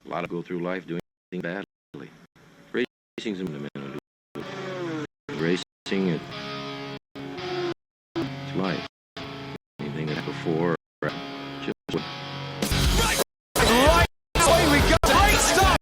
A lot of go through life doing things badly. Racing's a minute. Racing, it's life. Anything that before, just Right away we go. Great start.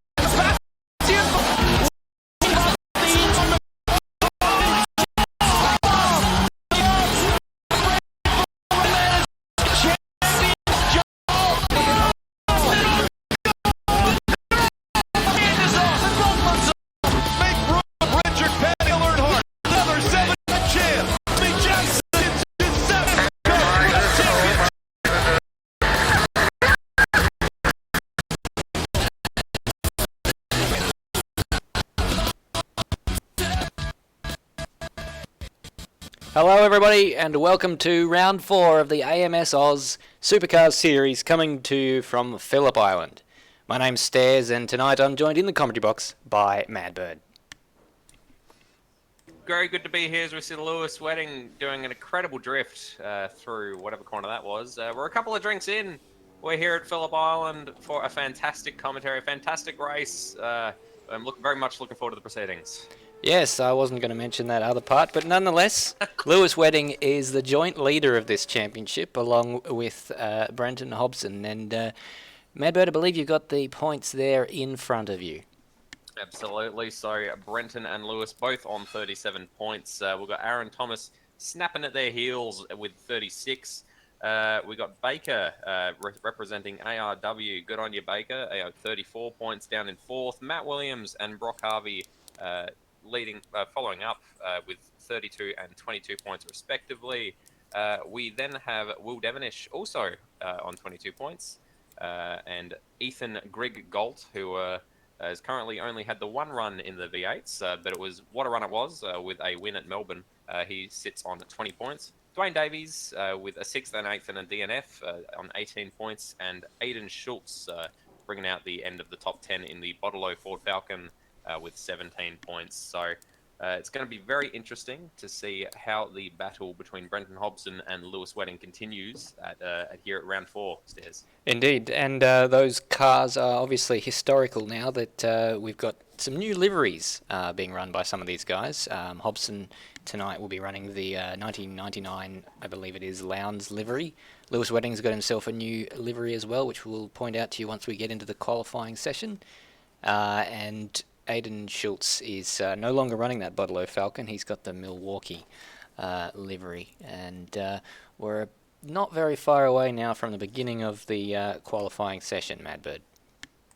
Hello everybody and welcome to round 4 of the AMS Oz Supercars series coming to you from Phillip Island. My name's Stairs and tonight I'm joined in the commentary box by Madbird. Very good to be here as we see Lewis Wedding doing an incredible drift through whatever corner that was. We're a couple of drinks in. We're here at Phillip Island for a fantastic commentary, a fantastic race. I'm very much looking forward to the proceedings. Yes, I wasn't going to mention that other part, but nonetheless, Lewis Wedding is the joint leader of this championship along with Brenton and Hobson. And Madbird, I believe you've got the points there in front of you. Absolutely. So Brenton and Lewis both on 37 points. We've got Aaron Thomas snapping at their heels with 36. We got Baker representing ARW. Good on you, Baker. 34 points down in 4th. Matt Williams and Brock Harvey following up with 32 and 22 points respectively. We then have Will Devonish also on 22 points, and Ethan Grigg Galt, who has currently only had the one run in the V8s, but it was what a run it was with a win at Melbourne. He sits on 20 points. Dwayne Davies with a 6th and 8th and a DNF on 18 points, and Aidan Schultz bringing out the end of the top 10 in the Bottle Ford Falcon with 17 points. So it's going to be very interesting to see how the battle between Brenton Hobson and Lewis Wedding continues here at round 4, Stairs. Indeed, and those cars are obviously historical now that we've got some new liveries being run by some of these guys. Hobson tonight will be running the 1999, I believe it is, Lowndes livery. Lewis Wedding's got himself a new livery as well, which we'll point out to you once we get into the qualifying session. And Aidan Schultz is no longer running that Bottle Falcon. He's got the Milwaukee livery, and we're not very far away now from the beginning of the qualifying session, Madbird.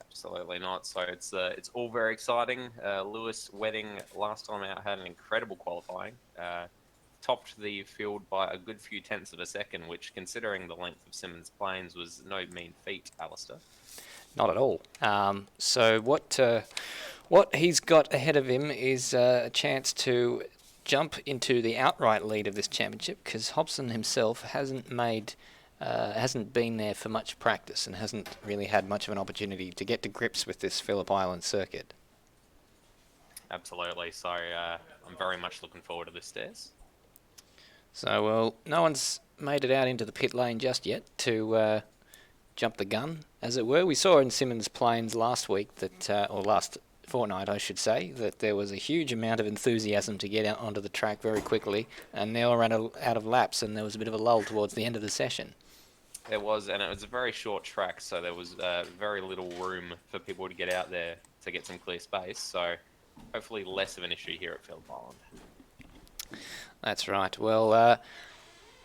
Absolutely not. So it's all very exciting. Lewis Wedding last time out had an incredible qualifying. Topped the field by a good few tenths of a second, which, considering the length of Simmons Plains, was no mean feat, Alistair. Not at all. So what he's got ahead of him is a chance to jump into the outright lead of this championship, because Hobson himself hasn't been there for much practice and hasn't really had much of an opportunity to get to grips with this Phillip Island circuit. Absolutely. So I'm very much looking forward to this, Stairs. So, well, no one's made it out into the pit lane just yet to jump the gun, as it were. We saw in Simmons Plains last week or last fortnight, I should say, that there was a huge amount of enthusiasm to get out onto the track very quickly, and they all ran out of laps, and there was a bit of a lull towards the end of the session. There was, and it was a very short track, so there was very little room for people to get out there to get some clear space, so hopefully less of an issue here at Phillip Island. That's right. Well,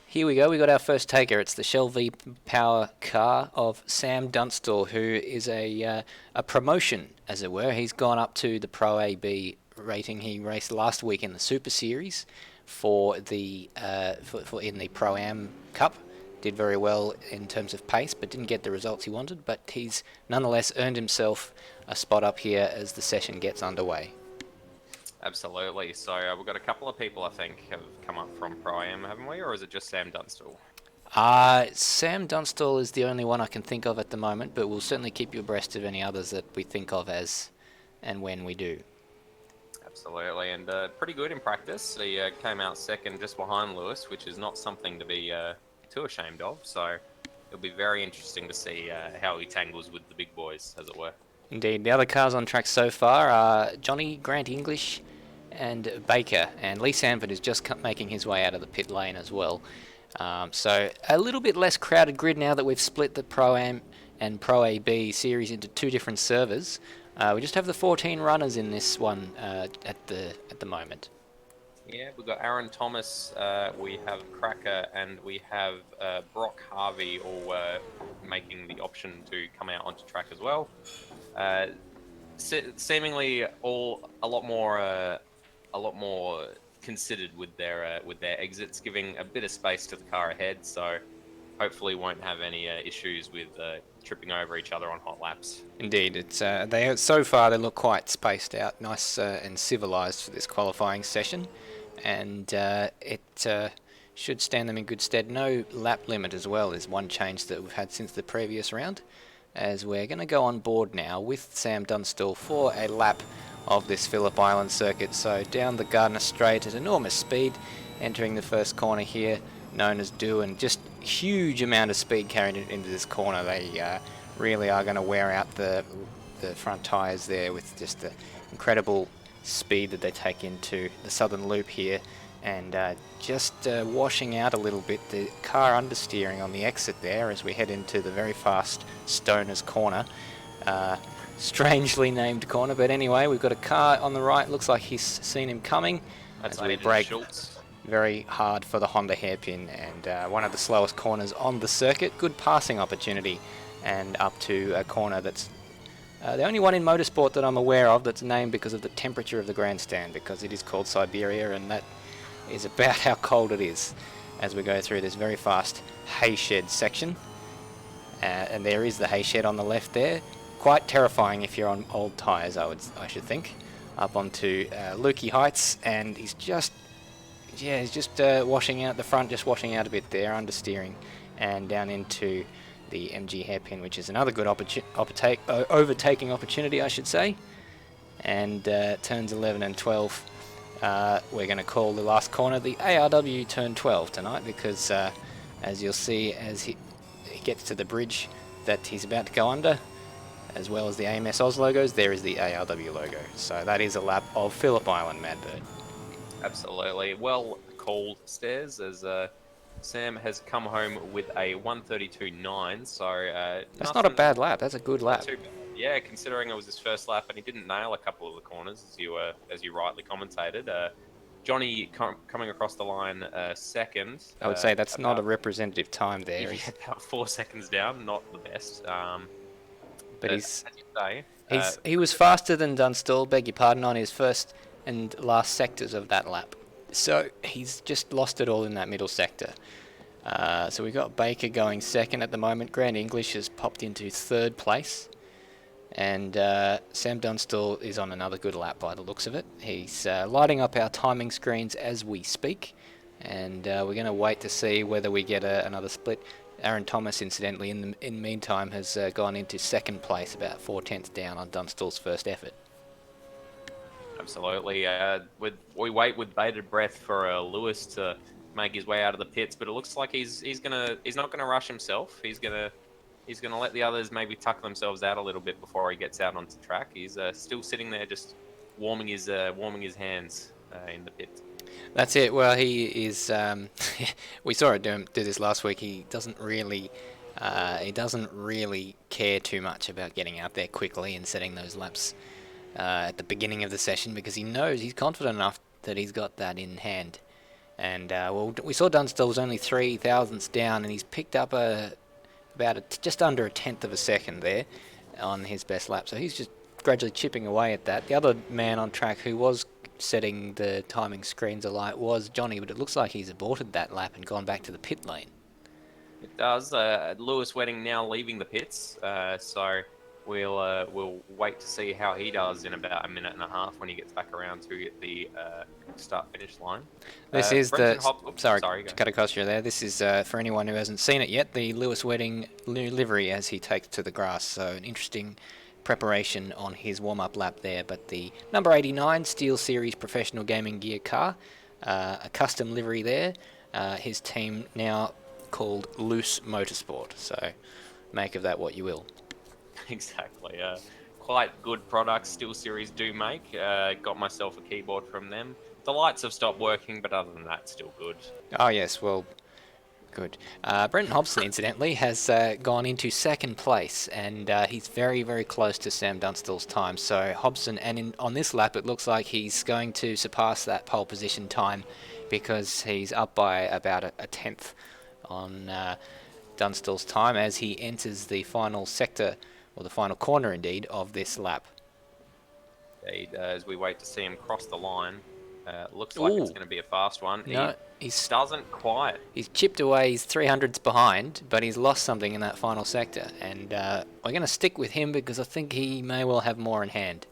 here we go. We got our first taker. It's the Shell V-Power car of Sam Dunstall, who is a promotion, as it were. He's gone up to the Pro AB rating. He raced last week in the Super Series for the in the Pro-Am Cup. Did very well in terms of pace, but didn't get the results he wanted. But he's nonetheless earned himself a spot up here as the session gets underway. Absolutely. So we've got a couple of people, I think, have come up from Pro-Am, haven't we? Or is it just Sam Dunstall? Sam Dunstall is the only one I can think of at the moment, but we'll certainly keep you abreast of any others that we think of as and when we do. Absolutely, and pretty good in practice. He came out second just behind Lewis, which is not something to be too ashamed of. So it'll be very interesting to see how he tangles with the big boys, as it were. Indeed. The other cars on track so far are Johnny, Grant English, and Baker. And Lee Sanford is just making his way out of the pit lane as well. So a little bit less crowded grid now that we've split the Pro-Am and Pro-AB series into two different servers. We just have the 14 runners in this one at the moment. Yeah, we've got Aaron Thomas, we have Cracker, and we have Brock Harvey all making the option to come out onto track as well. Seemingly all a lot more considered with their exits, giving a bit of space to the car ahead. So hopefully won't have any issues with tripping over each other on hot laps. Indeed, it's so far they look quite spaced out, nice and civilised for this qualifying session, and it should stand them in good stead. No lap limit as well is one change that we've had since the previous round, as we're going to go on board now with Sam Dunstall for a lap of this Phillip Island circuit. So down the Gardner Straight at enormous speed, entering the first corner here, known as Do, and just huge amount of speed carried into this corner. They really are going to wear out the front tyres there with just the incredible speed that they take into the southern loop here, and just washing out a little bit the car understeering on the exit there as we head into the very fast Stoners corner. Strangely named corner, but anyway, we've got a car on the right. Looks like he's seen him coming. That's as we brake very hard for the Honda hairpin, and one of the slowest corners on the circuit. Good passing opportunity, and up to a corner that's the only one in motorsport that I'm aware of that's named because of the temperature of the grandstand, because it is called Siberia, and that is about how cold it is as we go through this very fast hay shed section. And there is the hay shed on the left there. Quite terrifying if you're on old tyres, I should think. Up onto Lukey Heights, and he's just washing out the front, just washing out a bit there, understeering, and down into the MG hairpin, which is another good overtaking opportunity, I should say. And turns 11 and 12, we're going to call the last corner the ARW turn 12 tonight, because as you'll see as he gets to the bridge that he's about to go under, as well as the AMS Oz logos, there is the ARW logo. So that is a lap of Phillip Island, Madbird. Absolutely. Well called, Stairs, as Sam has come home with a 132.9, so... that's not a bad lap, that's a good lap. Yeah, considering it was his first lap and he didn't nail a couple of the corners, as you rightly commentated. Johnny coming across the line second. I would say that's not a representative time there. Yeah, about 4 seconds down, not the best. But as you say, he was faster than Dunstall, beg your pardon, on his first and last sectors of that lap. So he's just lost it all in that middle sector. So we've got Baker going second at the moment. Grant English has popped into third place. And Sam Dunstall is on another good lap by the looks of it. He's lighting up our timing screens as we speak. And we're going to wait to see whether we get another split. Aaron Thomas, incidentally, in the meantime, has gone into second place, about 4/10 down on Dunstall's first effort. Absolutely. We wait with bated breath for Lewis to make his way out of the pits, but it looks like he's not gonna rush himself. He's gonna let the others maybe tuck themselves out a little bit before he gets out onto track. He's still sitting there, just warming his hands in the pit. That's it. Well, he is. We saw it do this last week. He doesn't really care too much about getting out there quickly and setting those laps at the beginning of the session, because he knows, he's confident enough that he's got that in hand. And well, we saw Dunstall was only 3 thousandths down, and he's picked up just under a tenth of a second there on his best lap. So he's just gradually chipping away at that. The other man on track who was setting the timing screens alight was Johnny, but it looks like he's aborted that lap and gone back to the pit lane. It does. Lewis Wedding now leaving the pits, so we'll wait to see how he does in about a minute and a half when he gets back around to the start-finish line. This is sorry, to cut across you there. This is, for anyone who hasn't seen it yet, the Lewis Wedding new livery as he takes to the grass. So an interesting preparation on his warm-up lap there. But the number 89 Steel Series professional gaming gear car, a custom livery there. His team now called Loose Motorsport. So make of that what you will. Exactly. quite good products Steel Series do make. Got myself a keyboard from them. The lights have stopped working, but other than that, still good. Oh yes, well, good. Brenton Hobson, incidentally, has gone into second place, and he's very, very close to Sam Dunstall's time. So Hobson, and on this lap, it looks like he's going to surpass that pole position time because he's up by about a tenth on Dunstall's time as he enters the final sector, or the final corner, indeed, of this lap. As we wait to see him cross the line, looks like it's Ooh. going to be a fast one. No, He doesn't quite. He's chipped away, he's 300s behind, but he's lost something in that final sector. And we're going to stick with him because I think he may well have more in hand.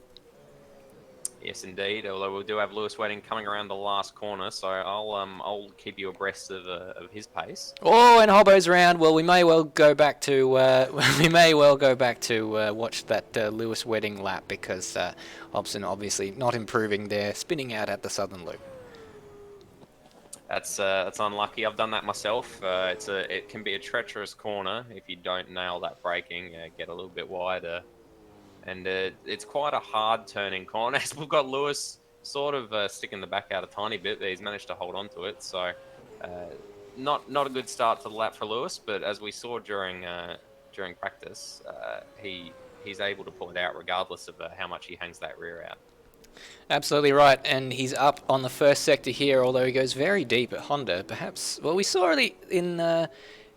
Yes, indeed. Although we do have Lewis Wedding coming around the last corner, so I'll keep you abreast of his pace. Oh, and Hobbo's round. Well, we may well go back to watch that Lewis Wedding lap because Hobson obviously not improving there, spinning out at the southern loop. That's unlucky. I've done that myself. It can be a treacherous corner if you don't nail that braking. Get a little bit wider, and it's quite a hard turning corner. We've got Lewis sort of sticking the back out a tiny bit, but he's managed to hold on to it. So not a good start to the lap for Lewis, but as we saw during practice, he's able to pull it out regardless of how much he hangs that rear out. Absolutely right, and he's up on the first sector here, although he goes very deep at Honda. Perhaps, well, we saw in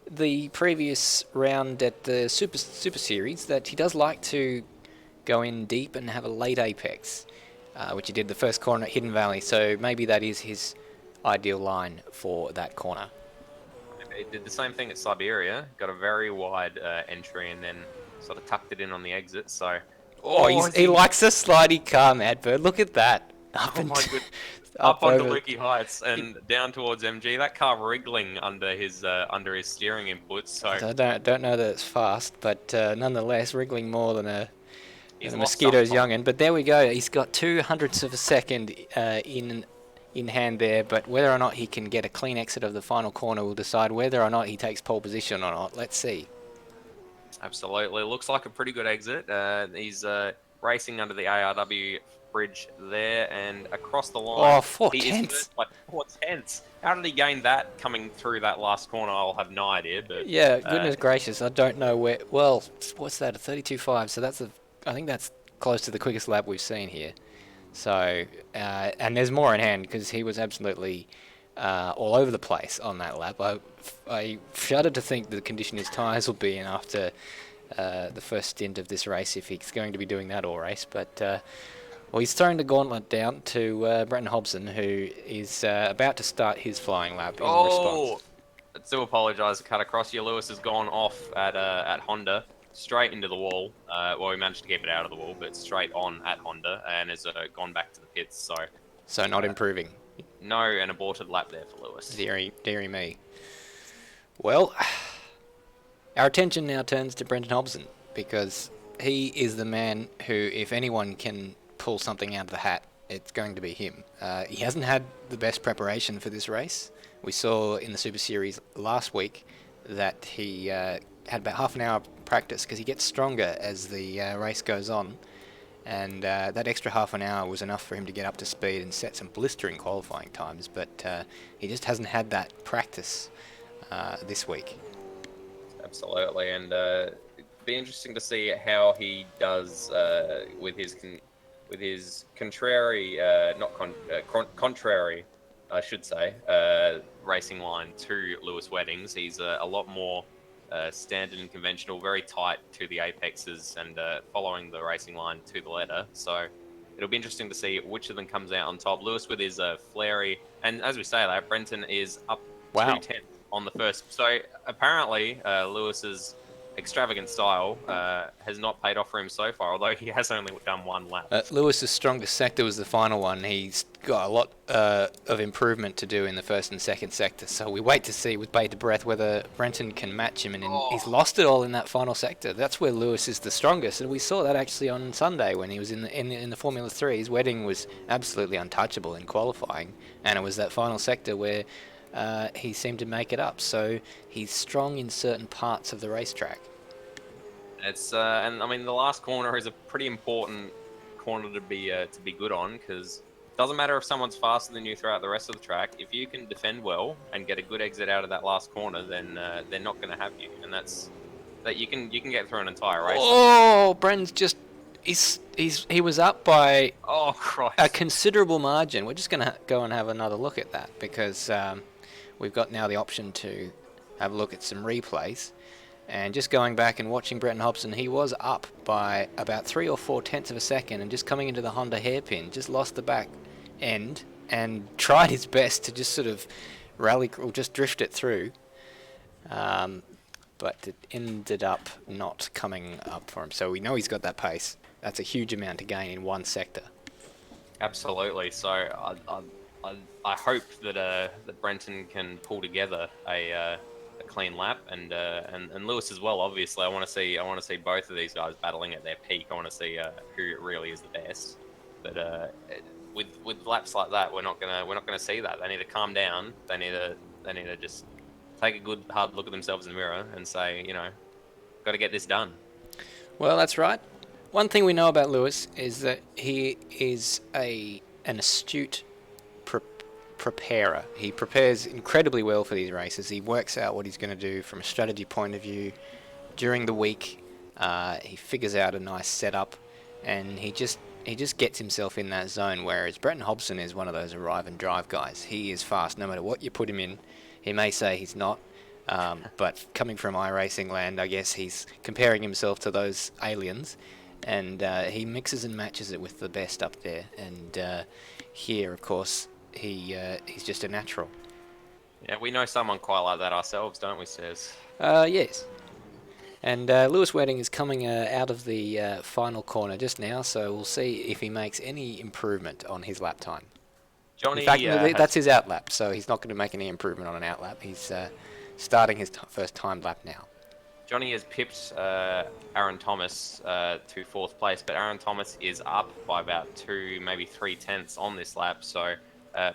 the previous round at the Super Series that he does like to go in deep and have a late apex, which he did the first corner at Hidden Valley, so maybe that is his ideal line for that corner. He did the same thing at Siberia, got a very wide entry and then sort of tucked it in on the exit, so... he likes a slidey car, Madbird. Look at that. Up onto Lukey Heights and down towards MG. That car wriggling under his steering inputs. So I don't know that it's fast, but nonetheless, wriggling more than a mosquito's young'un. But there we go. He's got 200ths of a second in hand there. But whether or not he can get a clean exit of the final corner will decide whether or not he takes pole position or not. Let's see. Absolutely. Looks like a pretty good exit. He's racing under the ARW bridge there and across the line. Oh, 4 tenths. Like 4 tenths. How did he gain that coming through that last corner? I'll have no idea. But yeah, goodness gracious. I don't know where. Well, what's that? A 32.5. So I think that's close to the quickest lap we've seen here. So, and there's more in hand because he was absolutely all over the place on that lap. I shudder to think the condition his tyres will be in after the first stint of this race if he's going to be doing that all race. But well, he's throwing the gauntlet down to Brenton Hobson, who is about to start his flying lap in response. I do apologise to cut across you. Lewis has gone off at Honda, straight into the wall. Well, he managed to keep it out of the wall, but straight on at Honda, and has gone back to the pits. So not improving. No, an aborted lap there for Lewis. Deary me. Well, our attention now turns to Brenton Hobson because he is the man who, if anyone can pull something out of the hat, it's going to be him. He hasn't had the best preparation for this race. We saw in the Super Series last week that he had about half an hour practice because he gets stronger as the race goes on. And that extra half an hour was enough for him to get up to speed and set some blistering qualifying times, but he just hasn't had that practice this week. Absolutely, and it'd be interesting to see how he does with his contrary, contrary, I should say, racing line to Lewis Weddings. He's a lot more standard and conventional, very tight to the apexes and following the racing line to the letter. So it'll be interesting to see which of them comes out on top. Lewis with his flary, and as we say that, Brenton is up 2 tenths on the first. So apparently Lewis's extravagant style has not paid off for him so far, although he has only done one lap. Lewis's strongest sector was the final one. He's got a lot of improvement to do in the first and second sector, so we wait to see with bated breath whether Brenton can match him, and he's lost it all in that final sector. That's where Lewis is the strongest, and we saw that actually on Sunday when he was in the Formula 3. His Wedding was absolutely untouchable in qualifying, and it was that final sector where he seemed to make it up. So he's strong in certain parts of the racetrack. It's and I mean the last corner is a pretty important corner to be good on, because it doesn't matter if someone's faster than you throughout the rest of the track. If you can defend well and get a good exit out of that last corner, then they're not going to have you, and that's that you can get through an entire race. Oh, Brenton's just he was up by Oh Christ! a considerable margin. We're just going to go and have another look at that because we've got now the option to have a look at some replays. And just going back and watching Brenton Hobson, he was up by about 3 or 4 tenths of a second, and just coming into the Honda hairpin, just lost the back end and tried his best to just sort of rally or just drift it through. But it ended up not coming up for him. So we know he's got that pace. That's a huge amount to gain in one sector. Absolutely. So I hope that Brenton can pull together a clean lap, and Lewis as well. Obviously, I want to see both of these guys battling at their peak. I want to see who really is the best. But with laps like that, we're not gonna see that. They need to calm down. They need to just take a good hard look at themselves in the mirror and say, got to get this done. Well, that's right. One thing we know about Lewis is that he is an astute preparer. He prepares incredibly well for these races. He works out what he's going to do from a strategy point of view during the week. He figures out a nice setup, and he just gets himself in that zone. Whereas Brenton Hobson is one of those arrive and drive guys. He is fast no matter what you put him in. He may say he's not, but coming from iRacing land, I guess he's comparing himself to those aliens, and he mixes and matches it with the best up there. And here, of course, he's just a natural. Yeah, we know someone quite like that ourselves, don't we, Stairs? Yes. And Lewis Wedding is coming out of the final corner just now, so we'll see if he makes any improvement on his lap time. Johnny, in fact, that's his out lap, so he's not going to make any improvement on an out lap. He's starting his first timed lap now. Johnny has pipped Aaron Thomas to 4th place, but Aaron Thomas is up by about 2, maybe 3 tenths on this lap, so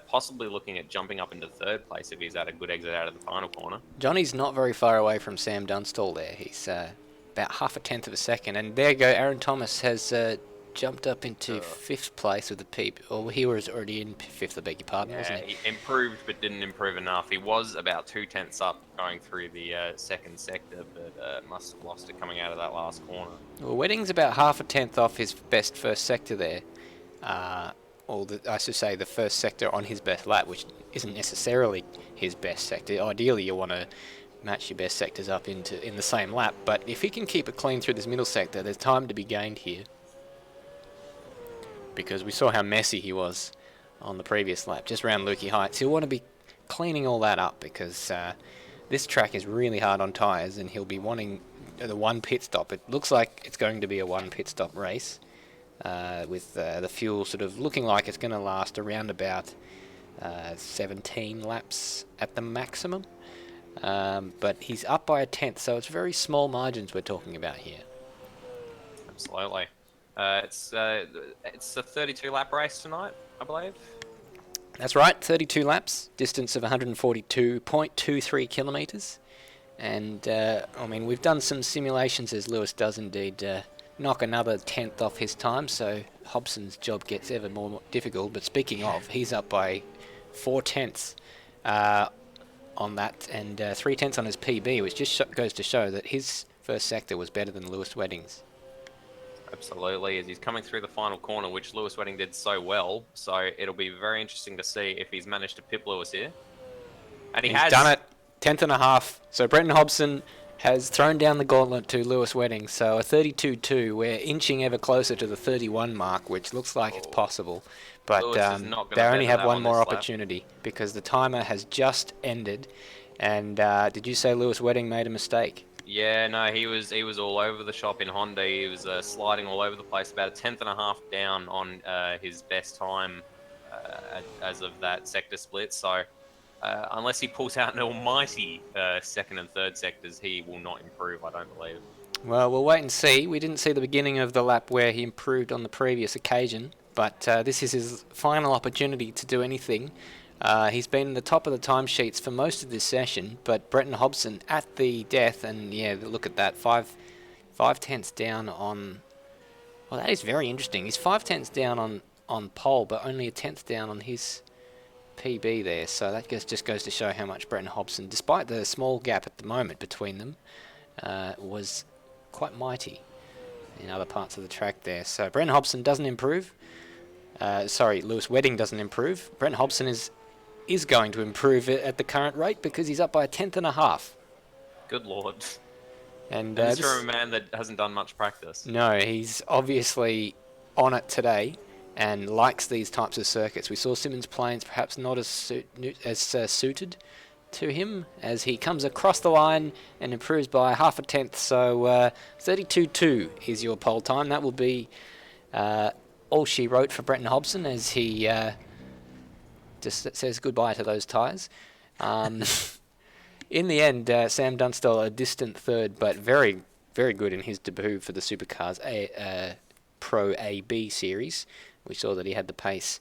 possibly looking at jumping up into 3rd place if he's had a good exit out of the final corner. Johnny's not very far away from Sam Dunstall there. He's about half a tenth of a second, and there you go. Aaron Thomas has jumped up into 5th place with the peep. Or he was already in 5th, I beg your pardon, wasn't he? He improved, but didn't improve enough. He was about 2 tenths up going through the 2nd sector, but must have lost it coming out of that last corner. Well, Wedding's about half a tenth off his best first sector there. I should say the first sector on his best lap, which isn't necessarily his best sector. Ideally, you want to match your best sectors up in the same lap, but if he can keep it clean through this middle sector, there's time to be gained here. Because we saw how messy he was on the previous lap, just around Lukey Heights. He'll want to be cleaning all that up because this track is really hard on tyres, and he'll be wanting the one pit stop. It looks like it's going to be a one pit stop race with the fuel sort of looking like it's going to last around about 17 laps at the maximum. But he's up by a tenth, so it's very small margins we're talking about here. Absolutely. It's a 32 lap race tonight, I believe. That's right, 32 laps, distance of 142.23 kilometres. And, I mean, we've done some simulations, as Lewis does indeed knock another tenth off his time, so Hobson's job gets ever more difficult. But speaking of, he's up by 4 tenths on that, and 3 tenths on his PB, which just goes to show that his first sector was better than Lewis Wedding's. Absolutely, as he's coming through the final corner, which Lewis Wedding did so well. So it'll be very interesting to see if he's managed to pip Lewis here. And he's done it, tenth and a half. So Brenton Hobson has thrown down the gauntlet to Lewis Wedding. So a 32-2, we're inching ever closer to the 31 mark, which looks like it's possible. But they only have one more opportunity because the timer has just ended. And did you say Lewis Wedding made a mistake? Yeah, no, he was all over the shop in Honda. He was sliding all over the place, about a tenth and a half down on his best time as of that sector split. So unless he pulls out an almighty 2nd and 3rd sectors, he will not improve, I don't believe. Well, we'll wait and see. We didn't see the beginning of the lap where he improved on the previous occasion, but this is his final opportunity to do anything. He's been in the top of the timesheets for most of this session, but Brenton Hobson at the death, and yeah, look at that, 5/10 down on... Well, that is very interesting. He's 5/10 down on pole, but only a tenth down on his PB there. So that just goes to show how much Brenton Hobson, despite the small gap at the moment between them, was quite mighty in other parts of the track there. So Brenton Hobson doesn't improve. Sorry, Lewis Wedding doesn't improve. Brenton Hobson is going to improve at the current rate because he's up by a tenth and a half. Good lord. And this is from a man that hasn't done much practice. No, he's obviously on it today and likes these types of circuits. We saw Simmons Plains perhaps not as suited to him as he comes across the line and improves by half a tenth. So 32.2 is your pole time. That will be all she wrote for Brenton Hobson as he just says goodbye to those tyres. In the end, Sam Dunstall a distant third, but very, very good in his debut for the Supercars Pro AB series. We saw that he had the pace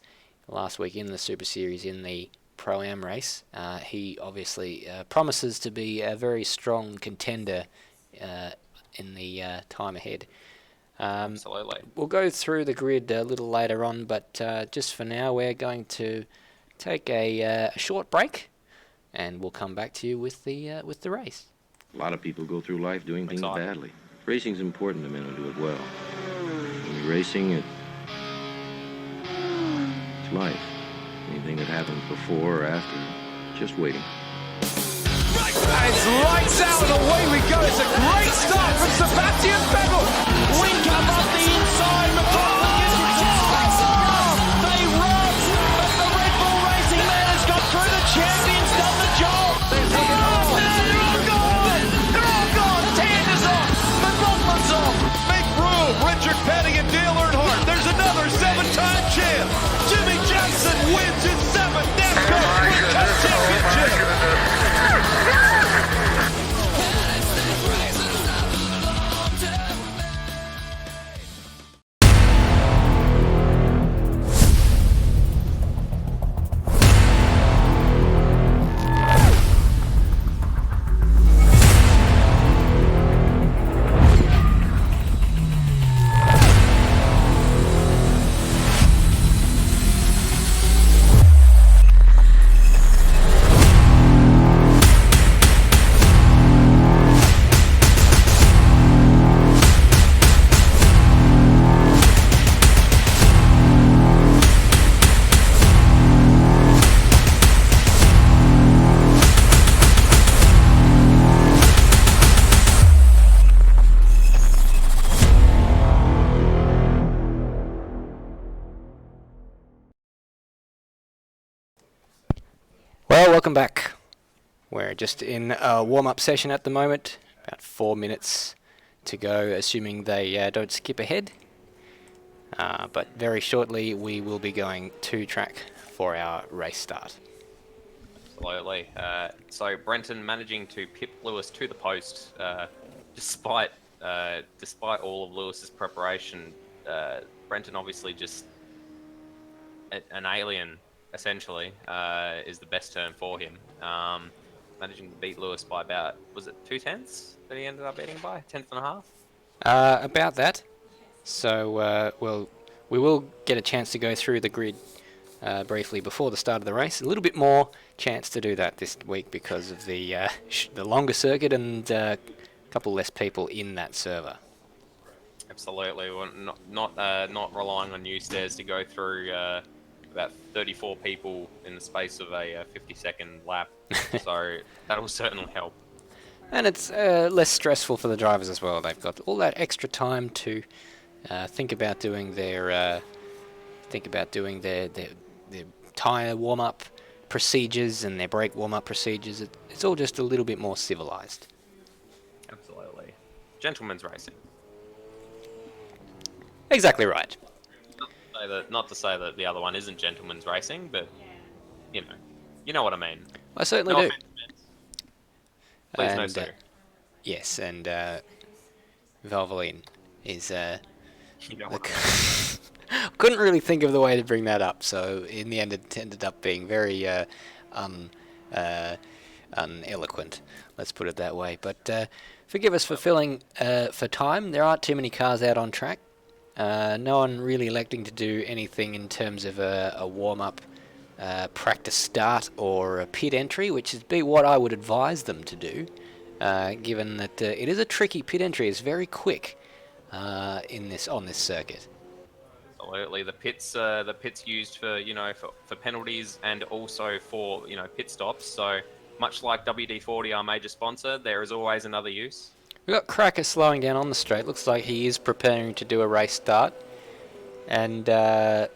last week in the Super Series in the Pro-Am race. He obviously promises to be a very strong contender in the time ahead. Absolutely. We'll go through the grid a little later on, but just for now we're going to take a short break, and we'll come back to you with the race. A lot of people go through life doing things badly. Racing's important to men who do it well. When you're racing, it's life. Anything that happens before or after, just waiting. And it's lights out and away we go. It's a great start from Sebastian Vettel. We come up the inside. They run, but the Red Bull Racing man has got through. The champion's done the job. They're all gone. They're all gone. Tander's off. McLaughlin's off. Make room. Richard Petty and Dale Earnhardt. There's another 7-time champ. Jimmy Johnson wins his 7th NASCAR Sprint Cup championship. Well, welcome back. We're just in a warm-up session at the moment. About 4 minutes to go, assuming they don't skip ahead. But very shortly, we will be going to track for our race start. Absolutely. So Brenton managing to pip Lewis to the post, despite all of Lewis's preparation. Brenton obviously just an alien. Essentially, is the best term for him. Managing to beat Lewis by about, was it 2/10 that he ended up beating by? 10th and a half? About that. So, we will get a chance to go through the grid briefly before the start of the race. A little bit more chance to do that this week because of the longer circuit and a couple less people in that server. Absolutely. We're not relying on new stairs to go through about 34 people in the space of a 50-second lap, so that will certainly help. And it's less stressful for the drivers as well. They've got all that extra time to think about doing their tyre warm-up procedures and their brake warm-up procedures. It's all just a little bit more civilized. Absolutely. Gentlemen's racing. Exactly right. Not to say that the other one isn't gentlemen's racing, but you know what I mean. I certainly do. Please and, no sir. Yes, and Valvoline is. You know what Couldn't really think of the way to bring that up, so in the end it ended up being very uneloquent. Let's put it that way. But Forgive us for filling for time. There aren't too many cars out on track. No one really electing to do anything in terms of a warm-up, practice start or a pit entry, which would be what I would advise them to do, given that it is a tricky pit entry. It's very quick on this circuit. Absolutely, the pits used for for penalties and also for pit stops. So much like WD-40, our major sponsor, there is always another use. We've got Cracker slowing down on the straight. Looks like he is preparing to do a race start, and in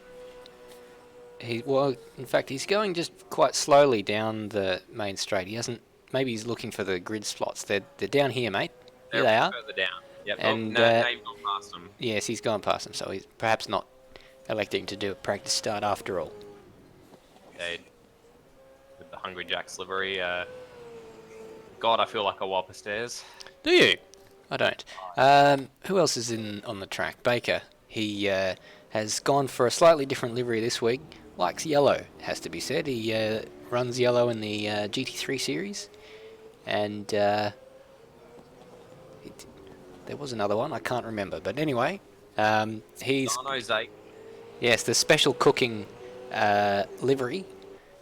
fact, he's going just quite slowly down the main straight. He hasn't. Maybe he's looking for the grid slots. They're down here, mate. Here they are. Further down. Yep. And now you've gone past them. Yes, he's gone past them, so he's perhaps not electing to do a practice start after all. Okay. With the Hungry Jack's livery, God, I feel like a Whopper Stairs. Do you? I don't. Who else is on the track? Baker. He has gone for a slightly different livery this week. Likes yellow, has to be said. He runs yellow in the GT3 series. And there was another one, I can't remember. But anyway, he's... Yes, the special cooking livery,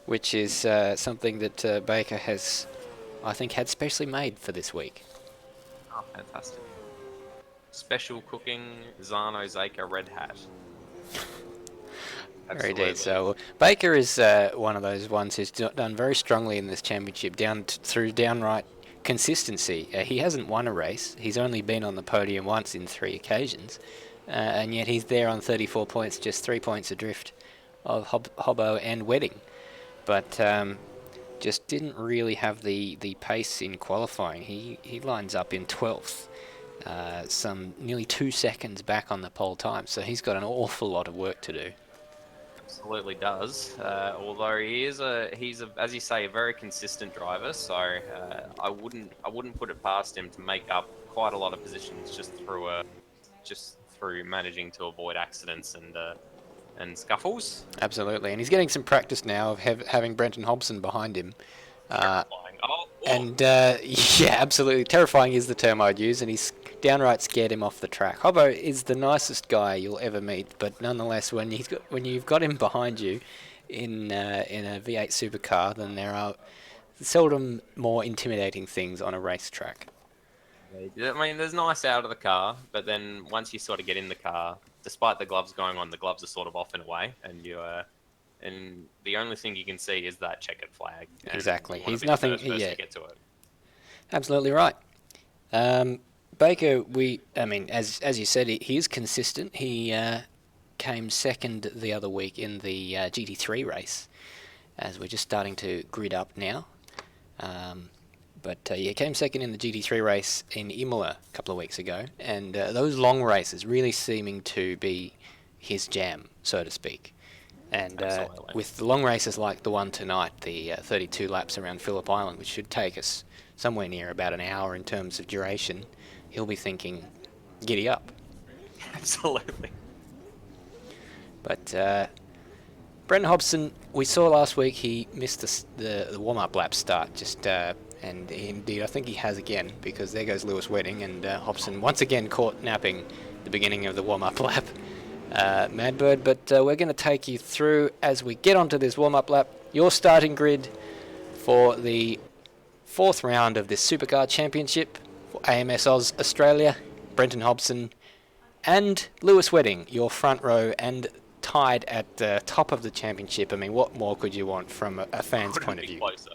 which is something that Baker has, I think, had specially made for this week. Oh, fantastic. Special cooking Zano Zaka red hat. Very indeed. So Baker is one of those ones who's done very strongly in this championship, through downright consistency. He hasn't won a race. He's only been on the podium once in 3 occasions. And yet he's there on 34 points, just 3 points adrift of Hobbo and Wedding. But just didn't really have the pace in qualifying. He lines up in 12th, some nearly 2 seconds back on the pole time. So he's got an awful lot of work to do. Absolutely does. Although he's as you say, a very consistent driver. So I wouldn't put it past him to make up quite a lot of positions just through managing to avoid accidents and scuffles. Absolutely, and he's getting some practice now of having Brenton Hobson behind him. Terrifying. And yeah, absolutely terrifying is the term I'd use, and he's downright scared him off the track. Hobbo is the nicest guy you'll ever meet, but nonetheless, when you've got him behind you in a V8 supercar, then there are seldom more intimidating things on a racetrack. I mean, there's nice out of the car, but then once you sort of get in the car, despite the gloves going on, the gloves are sort of off in a way, and the only thing you can see is that checkered flag. Exactly. He's nothing. To get to it. Absolutely right. Baker, as you said, he is consistent. He came second the other week in the GT3 race, as we're just starting to grid up now. But he came second in the GT3 race in Imola a couple of weeks ago, and those long races really seeming to be his jam, so to speak. And with the long races like the one tonight, the 32 laps around Phillip Island, which should take us somewhere near about an hour in terms of duration, he'll be thinking, giddy up. Absolutely. But Brenton Hobson, we saw last week he missed the warm-up lap start, and indeed I think he has again, because there goes Lewis Wedding, and Hobson once again caught napping the beginning of the warm-up lap. Madbird, but we're going to take you through, as we get onto this warm-up lap, your starting grid for the 4th round of this Supercar Championship for AMS Oz Australia. Brenton Hobson and Lewis Wedding, your front row, and tied at the top of the championship. I mean, what more could you want from a fan's point of view? Closer.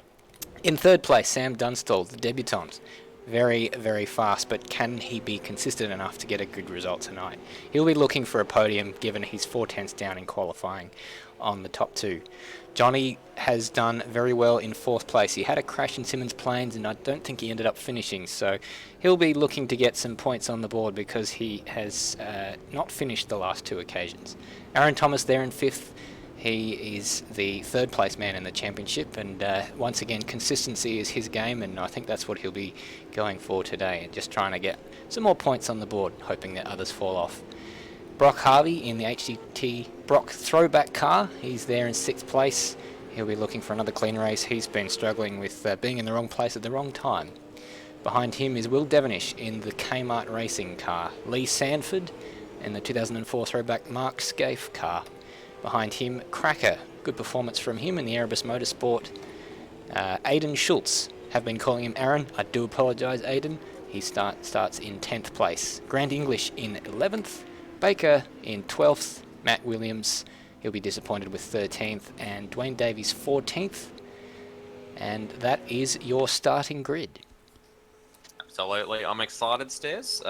In 3rd place, Sam Dunstall, the debutant. Very, very fast, but can he be consistent enough to get a good result tonight? He'll be looking for a podium, given he's 4/10 down in qualifying on the top 2. Johnny has done very well in 4th place. He had a crash in Simmons Plains, and I don't think he ended up finishing, so he'll be looking to get some points on the board because he has not finished the last 2 occasions. Aaron Thomas there in 5th. He is the 3rd place man in the championship, and once again, consistency is his game, and I think that's what he'll be going for today, just trying to get some more points on the board, hoping that others fall off. Brock Harvey in the HGT Brock throwback car. He's there in 6th place. He'll be looking for another clean race. He's been struggling with being in the wrong place at the wrong time. Behind him is Will Devonish in the Kmart Racing car. Lee Sanford in the 2004 throwback Mark Scaife car. Behind him, Cracker. Good performance from him in the Erebus Motorsport. Aidan Schultz. Have been calling him Aaron. I do apologise, Aidan. He starts in 10th place. Grant English in 11th. Baker in 12th. Matt Williams, he'll be disappointed with 13th. And Dwayne Davies 14th. And that is your starting grid. Absolutely. I'm excited, Stairs.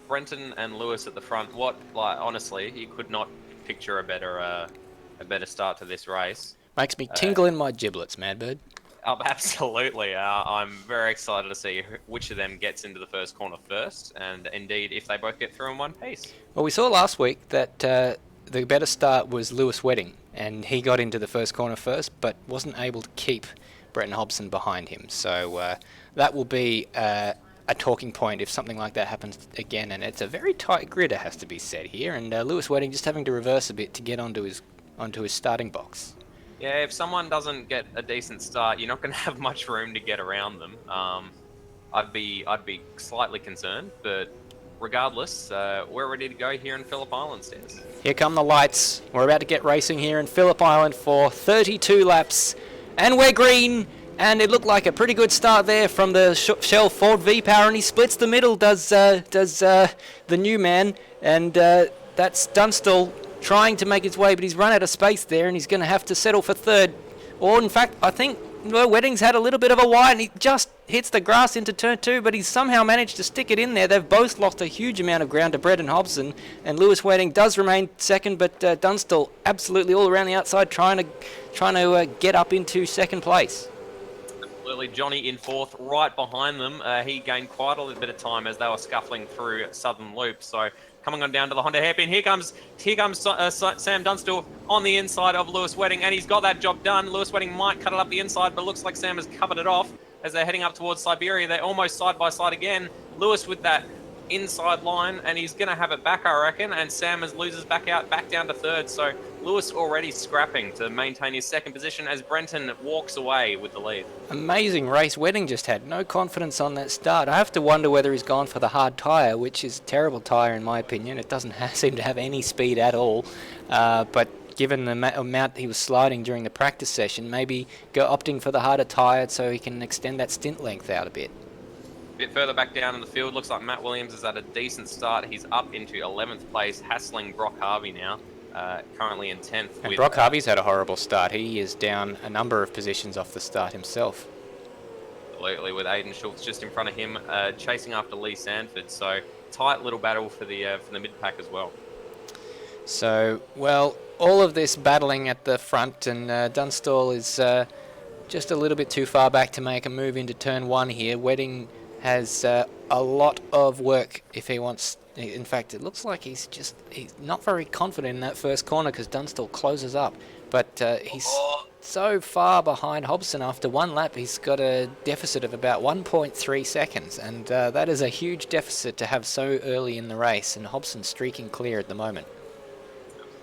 Brenton and Lewis at the front. Honestly, you could not picture a better start to this race. Makes me tingle in my giblets, Madbird. Absolutely. I'm very excited to see which of them gets into the first corner first, and indeed if they both get through in one piece. Well, we saw last week that the better start was Lewis Wedding, and he got into the first corner first, but wasn't able to keep Brenton Hobson behind him. So that will be a talking point if something like that happens again, and it's a very tight grid, it has to be said here, and Lewis Wedding just having to reverse a bit to get onto his starting box. Yeah, if someone doesn't get a decent start, you're not going to have much room to get around them. I'd be slightly concerned, but regardless, we're ready to go here in Phillip Island, Stairs. Here come the lights. We're about to get racing here in Phillip Island for 32 laps, and we're green. And it looked like a pretty good start there from the Shell Ford V-Power, and he splits the middle, does the new man, and that's Dunstall trying to make his way, but he's run out of space there, and he's going to have to settle for third. Or, in fact, I think Wedding's had a little bit of a wide, and he just hits the grass into turn 2, but he's somehow managed to stick it in there. They've both lost a huge amount of ground to Brenton Hobson, and Lewis Wedding does remain second, but Dunstall absolutely all around the outside trying to get up into second place. Absolutely, Johnny in fourth, right behind them. He gained quite a little bit of time as they were scuffling through Southern Loop. So coming on down to the Honda hairpin, here comes Sam Dunstall on the inside of Lewis Wedding, and he's got that job done. Lewis Wedding might cut it up the inside, but it looks like Sam has covered it off as they're heading up towards Siberia. They're almost side by side again. Lewis with that inside line, and he's going to have it back, I reckon, and Sam loses back down to third. So Lewis already scrapping to maintain his second position as Brenton walks away with the lead. Amazing race. Wedding just had no confidence on that start. I have to wonder whether he's gone for the hard tyre, which is a terrible tyre in my opinion. It doesn't seem to have any speed at all, but given the amount he was sliding during the practice session, maybe opting for the harder tyre so he can extend that stint length out a bit. A bit further back down in the field, looks like Matt Williams is at a decent start. He's up into 11th place, hassling Brock Harvey now, currently in 10th. And Brock Harvey's had a horrible start. He is down a number of positions off the start himself. Absolutely, with Aidan Schultz just in front of him, chasing after Lee Sanford. So tight little battle for the mid-pack as well. So, well, all of this battling at the front, and Dunstall is just a little bit too far back to make a move into turn 1 here. Wedding has a lot of work if he wants. In fact, it looks like he's not very confident in that first corner because Dunstall closes up. But he's so far behind Hobson after one lap. He's got a deficit of about 1.3 seconds, and that is a huge deficit to have so early in the race, and Hobson streaking clear at the moment.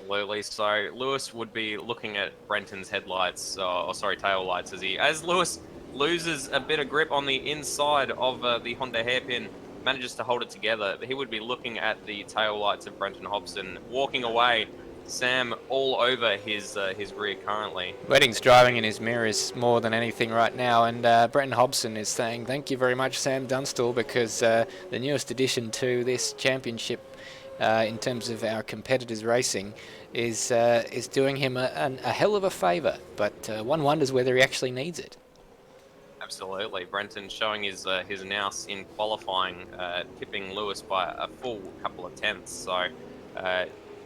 Absolutely. So Lewis would be looking at Brenton's headlights, tail lights, as Lewis loses a bit of grip on the inside of the Honda hairpin, manages to hold it together. He would be looking at the tail lights of Brenton Hobson, walking away. Sam all over his rear currently. Wedding's driving in his mirrors more than anything right now, and Brenton Hobson is saying thank you very much, Sam Dunstall, because the newest addition to this championship in terms of our competitors racing is doing him a hell of a favour, but one wonders whether he actually needs it. Absolutely. Brenton showing his nous in qualifying, tipping Lewis by a full couple of tenths. So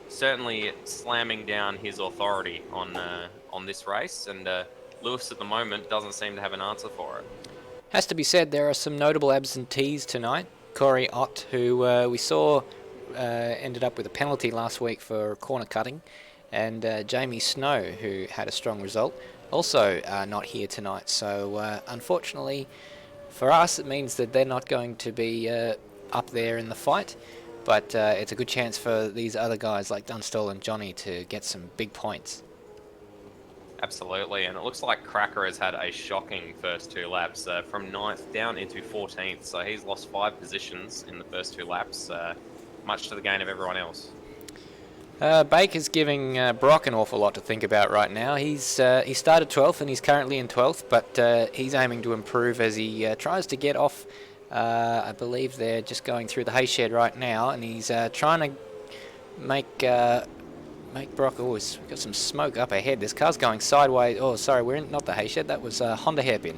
certainly slamming down his authority on this race, and Lewis at the moment doesn't seem to have an answer for it. Has to be said, there are some notable absentees tonight. Corey Ott, who we saw ended up with a penalty last week for corner cutting, and Jamie Snow, who had a strong result, also not here tonight. So unfortunately for us, it means that they're not going to be up there in the fight, but it's a good chance for these other guys like Dunstall and Johnny to get some big points. Absolutely, and it looks like Cracker has had a shocking first 2 laps, from 9th down into 14th, so he's lost 5 positions in the first 2 laps, much to the gain of everyone else. Baker's giving Brock an awful lot to think about right now. He started 12th and he's currently in 12th, but he's aiming to improve as he tries to get off. I believe they're just going through the hay shed right now, and he's trying to make Brock. Oh, we've got some smoke up ahead. This car's going sideways. Oh, sorry, we're in, not the hay shed. That was Honda hairpin.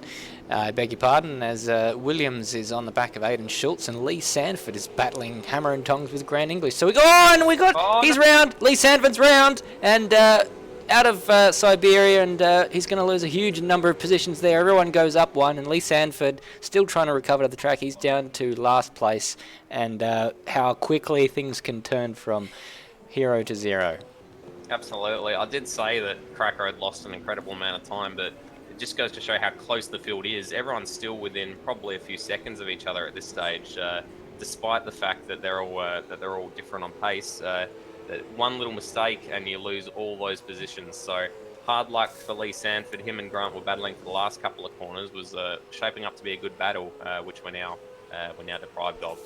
I beg your pardon, as Williams is on the back of Aiden Schultz and Lee Sanford is battling hammer and tongs with Grand English. So we go on, he's round. Lee Sanford's round and out of Siberia, and he's going to lose a huge number of positions there. Everyone goes up one, and Lee Sanford still trying to recover to the track. He's down to last place, and how quickly things can turn from hero to zero. Absolutely. I did say that Cracker had lost an incredible amount of time, but it just goes to show how close the field is. Everyone's still within probably a few seconds of each other at this stage, despite the fact that they're all different on pace. One little mistake and you lose all those positions. So hard luck for Lee Sanford. Him and Grant were battling for the last couple of corners. Was shaping up to be a good battle, which we're now deprived of.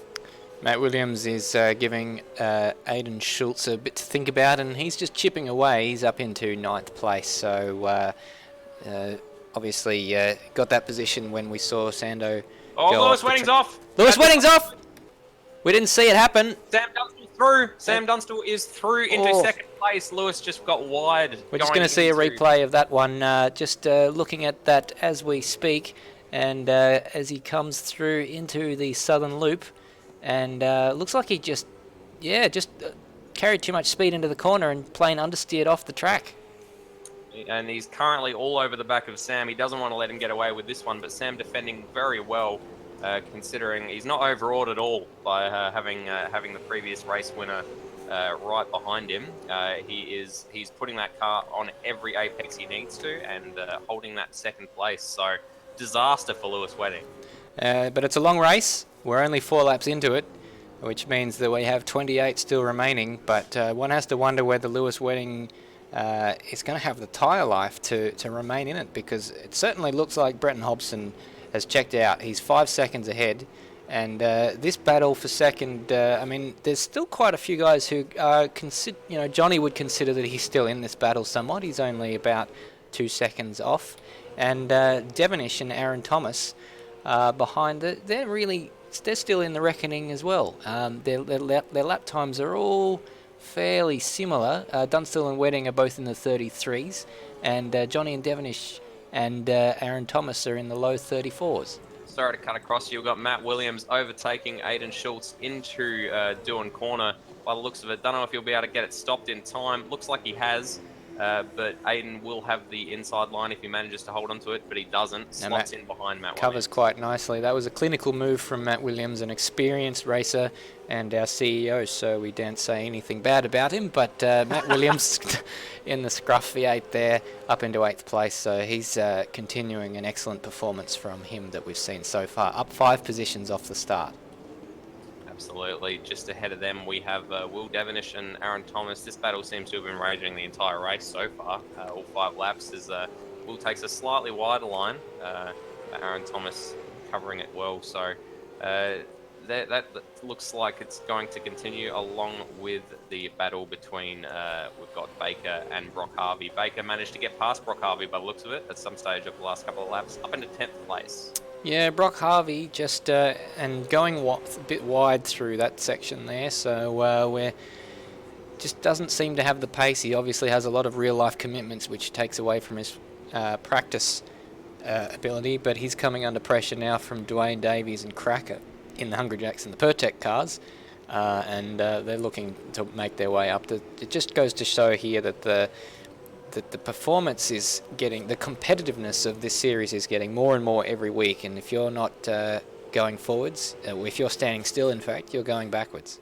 Matt Williams is giving Aiden Schultz a bit to think about, and he's just chipping away. He's up into 9th place, so obviously got that position when we saw Sando. Oh, Lewis Wedding's off! Lewis Wedding's off! We didn't see it happen. Sam Dunstall through. Sam Dunstall is through into second place. Lewis just got wide. We're just going to see a replay of that one, just looking at that as we speak, and as he comes through into the southern loop. And looks like he just carried too much speed into the corner and plain understeered off the track. And he's currently all over the back of Sam. He doesn't want to let him get away with this one, but Sam defending very well, considering he's not overawed at all by having the previous race winner right behind him. He's putting that car on every apex he needs to and holding that second place. So disaster for Lewis Wedding. But it's a long race. We're only 4 laps into it, which means that we have 28 still remaining. But one has to wonder whether Lewis Wedding is going to have the tyre life to remain in it, because it certainly looks like Brenton Hobson has checked out. He's 5 seconds ahead. And this battle for second, I mean, there's still quite a few guys who Johnny would consider that he's still in this battle somewhat. He's only about 2 seconds off. And Devonish and Aaron Thomas behind it, they're still in the reckoning as well. Their lap times are all fairly similar. Dunstall and Wedding are both in the 33s, and Johnny and Devonish and Aaron Thomas are in the low 34s. Sorry to cut across you. We've got Matt Williams overtaking Aiden Schultz into Dewan Corner. By the looks of it, don't know if he'll be able to get it stopped in time. Looks like he has. But Aiden will have the inside line if he manages to hold onto it, but he doesn't. Slots in behind Matt Williams. Covers quite nicely. That was a clinical move from Matt Williams, an experienced racer and our CEO, so we don't say anything bad about him. But Matt Williams in the scruff V8 there, up into 8th place, so he's continuing an excellent performance from him that we've seen so far. Up 5 positions off the start. Absolutely. Just ahead of them, we have Will Devonish and Aaron Thomas. This battle seems to have been raging the entire race so far. All 5 laps as Will takes a slightly wider line. Aaron Thomas covering it well. So that looks like it's going to continue along with the battle between, we've got Baker and Brock Harvey. Baker managed to get past Brock Harvey by the looks of it at some stage of the last couple of laps, up into 10th place. Yeah, Brock Harvey just and going a bit wide through that section there, so we're just doesn't seem to have the pace. He obviously has a lot of real-life commitments, which takes away from his practice ability, but he's coming under pressure now from Dwayne Davies and Cracker in the Hungry Jacks and the Pertec cars, and they're looking to make their way up. It just goes to show here that the performance is getting, the competitiveness of this series is getting more and more every week, and if you're not going forwards, if you're standing still, in fact, you're going backwards.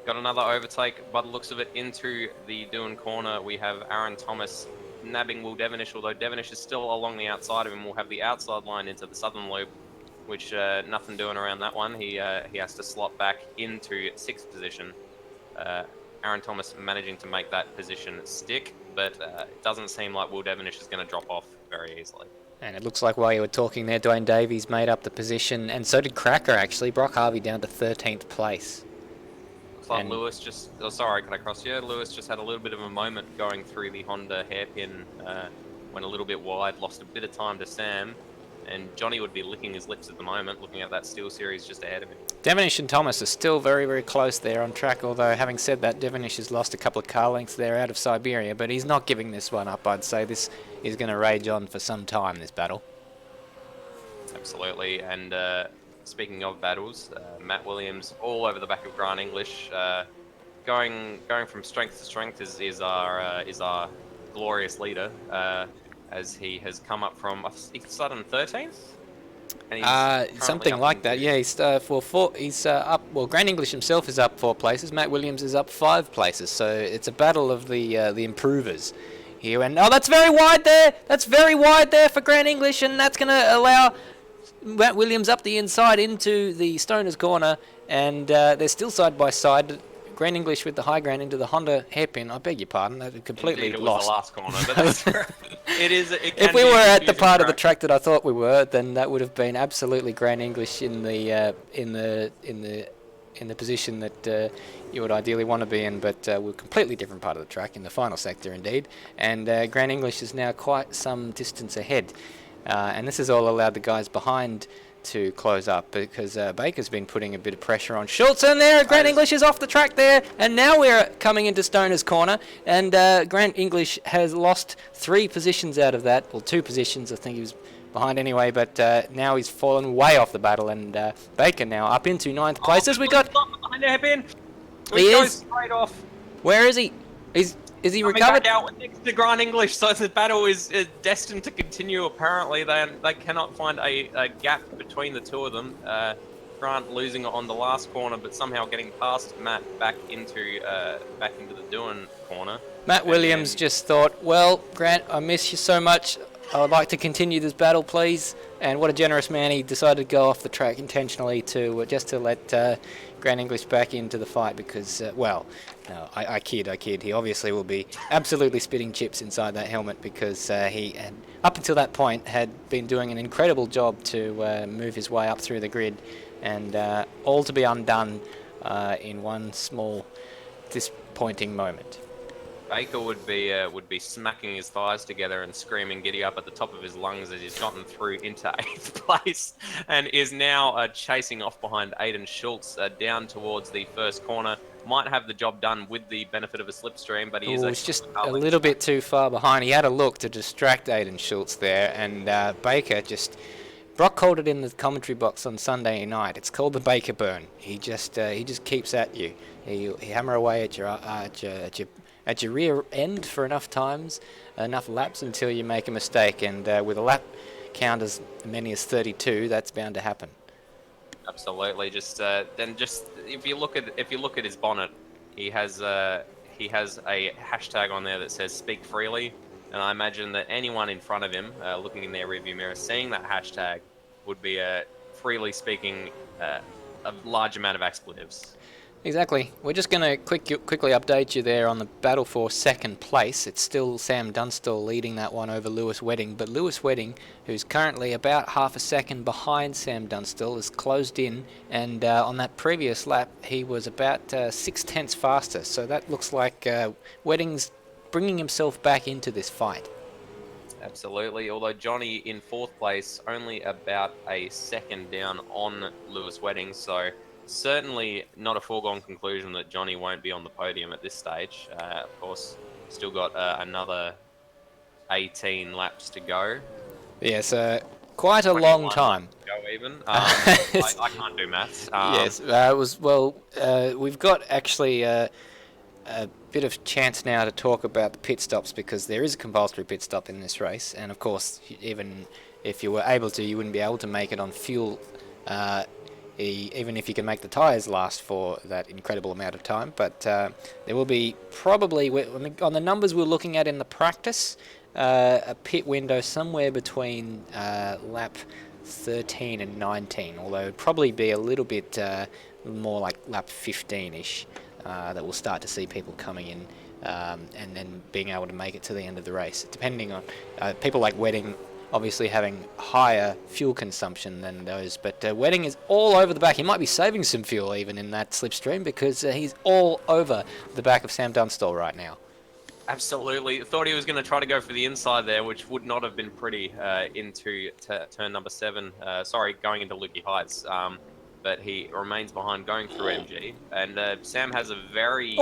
Got another overtake by the looks of it into the Dewan Corner. We have Aaron Thomas nabbing Will Devonish, although Devonish is still along the outside of him. We'll have the outside line into the southern loop, which nothing doing around that one. He has to slot back into 6th position. Aaron Thomas managing to make that position stick. but it doesn't seem like Will Devonish is going to drop off very easily. And it looks like while you were talking there, Dwayne Davies made up the position, and so did Cracker actually. Brock Harvey down to 13th place. Looks like Lewis just... Oh, sorry, can I cross you? Lewis just had a little bit of a moment going through the Honda hairpin, went a little bit wide, lost a bit of time to Sam, and Johnny would be licking his lips at the moment, looking at that Steel Series just ahead of him. Devonish and Thomas are still very, very close there on track, although having said that, Devonish has lost a couple of car lengths there out of Siberia, but he's not giving this one up. I'd say this is going to rage on for some time, this battle. Absolutely, and speaking of battles, Matt Williams all over the back of Grant English, going from strength to strength is our glorious leader, as he has come up from, he started in 13th? Something like that. Yeah, he's up. Well, Grant English himself is up 4 places. Matt Williams is up 5 places. So it's a battle of the improvers here. And that's very wide there. That's very wide there for Grant English, and that's going to allow Matt Williams up the inside into the Stoner's corner, and they're still side by side. Grant English with the high ground into the Honda hairpin. I beg your pardon, that completely Indeed, it lost. was the last corner, but that's it is. It can If we be were a at the confusing part of the track. track that I thought we were, then that would have been absolutely Grant English in the position that you would ideally want to be in. But we're a completely different part of the track in the final sector, indeed. And Grant English is now quite some distance ahead, and this has all allowed the guys behind to close up, because Baker's been putting a bit of pressure on Schultz, and there Grant English is off the track there, and now we're coming into Stoner's corner, and Grant English has lost 3 positions out of that, well 2 positions. I think he was behind anyway, but now he's fallen way off the battle, and Baker now up into 9th place. As we got behind the hairpin. He Goes is straight off. Where is he? Is he Coming recovered? back out next to Grant English, so the battle is destined to continue. Apparently, they cannot find a gap between the two of them. Grant losing on the last corner, but somehow getting past Matt back into the Doohan corner. Matt Williams just thought, well, Grant, I miss you so much. I would like to continue this battle, please. And what a generous man. He decided to go off the track intentionally to just to let Grant English back into the fight, because, well, no, I kid. He obviously will be absolutely spitting chips inside that helmet, because he had, up until that point, had been doing an incredible job to move his way up through the grid, and all to be undone in one small disappointing moment. Baker would be smacking his thighs together and screaming giddy up at the top of his lungs as he's gotten through into 8th place, and is now chasing off behind Aiden Schultz down towards the first corner. Might have the job done with the benefit of a slipstream, but he is just a little bit too far behind. He had a look to distract Aiden Schultz there, and Baker just... Brock called it in the commentary box on Sunday night. It's called the Baker burn. He just keeps at you. He hammer away at your rear end for enough laps until you make a mistake. And with a lap count as many as 32, that's bound to happen. Absolutely. If you look at his bonnet, he has a hashtag on there that says "Speak Freely," and I imagine that anyone in front of him, looking in their rearview mirror, seeing that hashtag, would be freely speaking a large amount of expletives. Exactly. We're just going to quickly update you there on the battle for 2nd place. It's still Sam Dunstall leading that one over Lewis Wedding, but Lewis Wedding, who's currently about half a second behind Sam Dunstall, is closed in, and on that previous lap he was about 0.6 faster, so that looks like Wedding's bringing himself back into this fight. Absolutely, although Johnny in 4th place, only about a second down on Lewis Wedding, so certainly not a foregone conclusion that Johnny won't be on the podium at this stage. Of course, still got another 18 laps to go. Yes, quite a long time. Go even. I can't do maths. Yes, we've got actually a bit of chance now to talk about the pit stops, because there is a compulsory pit stop in this race, and of course, even if you were able to, you wouldn't be able to make it on fuel. Even if you can make the tyres last for that incredible amount of time. But there will be probably, on the numbers we're looking at in the practice, a pit window somewhere between lap 13 and 19, although it'd probably be a little bit more like lap 15-ish that we'll start to see people coming in and then being able to make it to the end of the race. Depending on people like Wedding, obviously having higher fuel consumption than those, but Wedding is all over the back. He might be saving some fuel even in that slipstream because he's all over the back of Sam Dunstall right now. Absolutely. Thought he was going to try to go for the inside there, which would not have been pretty into turn number 7. Going into Lukey Heights. But he remains behind going through MG. And Sam has a very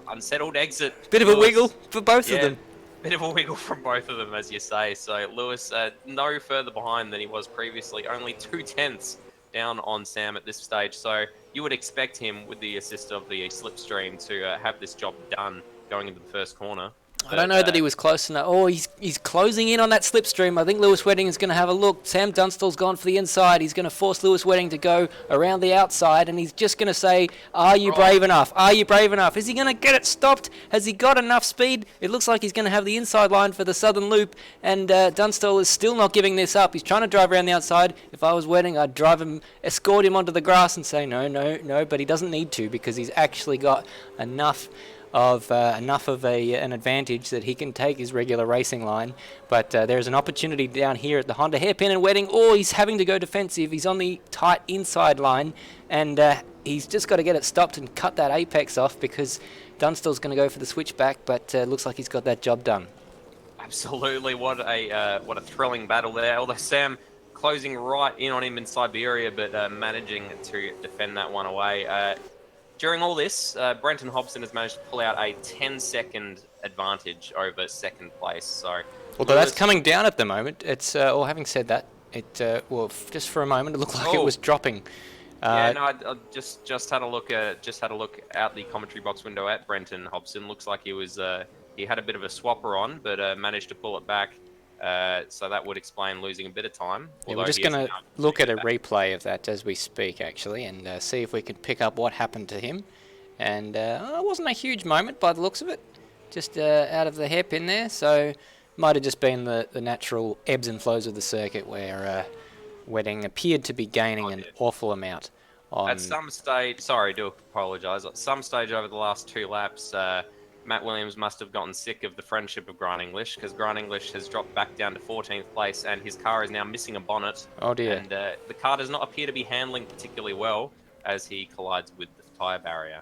unsettled exit. Bit of a wiggle for both of them. Bit of a wiggle from both of them, as you say. So Lewis no further behind than he was previously. Only 2/10 down on Sam at this stage. So you would expect him, with the assist of the slipstream, to have this job done going into the first corner. I don't know that he was close enough. Oh, he's closing in on that slipstream. I think Lewis Wedding is going to have a look. Sam Dunstall's gone for the inside. He's going to force Lewis Wedding to go around the outside, and he's just going to say, are you brave enough? Are you brave enough? Is he going to get it stopped? Has he got enough speed? It looks like he's going to have the inside line for the southern loop, and Dunstall is still not giving this up. He's trying to drive around the outside. If I was Wedding, I'd drive him, escort him onto the grass and say, no, but he doesn't need to because he's actually got enough of an advantage that he can take his regular racing line. But there's an opportunity down here at the Honda hairpin and Wedding. Oh, he's having to go defensive. He's on the tight inside line, and he's just got to get it stopped and cut that apex off because Dunstall's going to go for the switchback, but looks like he's got that job done. Absolutely. What a thrilling battle there. Although Sam closing right in on him in Siberia, but managing to defend that one away. During all this, Brenton Hobson has managed to pull out a 10-second advantage over second place. So, although that's coming down at the moment. It's having said that, just for a moment, it looked like it was dropping. I just had a look out the commentary box window at Brenton Hobson. Looks like he had a bit of a swapper on, but managed to pull it back. So that would explain losing a bit of time. Yeah, we're just going to look at a replay of that as we speak, actually, and see if we can pick up what happened to him. And it wasn't a huge moment by the looks of it, just out of the hairpin there. So might have just been the natural ebbs and flows of the circuit where Wedding appeared to be gaining an awful amount. At some stage, do apologise, at some stage over the last 2 laps, Matt Williams must have gotten sick of the friendship of Grant English, because Grant English has dropped back down to 14th place and his car is now missing a bonnet. Oh dear. And the car does not appear to be handling particularly well as he collides with the tyre barrier.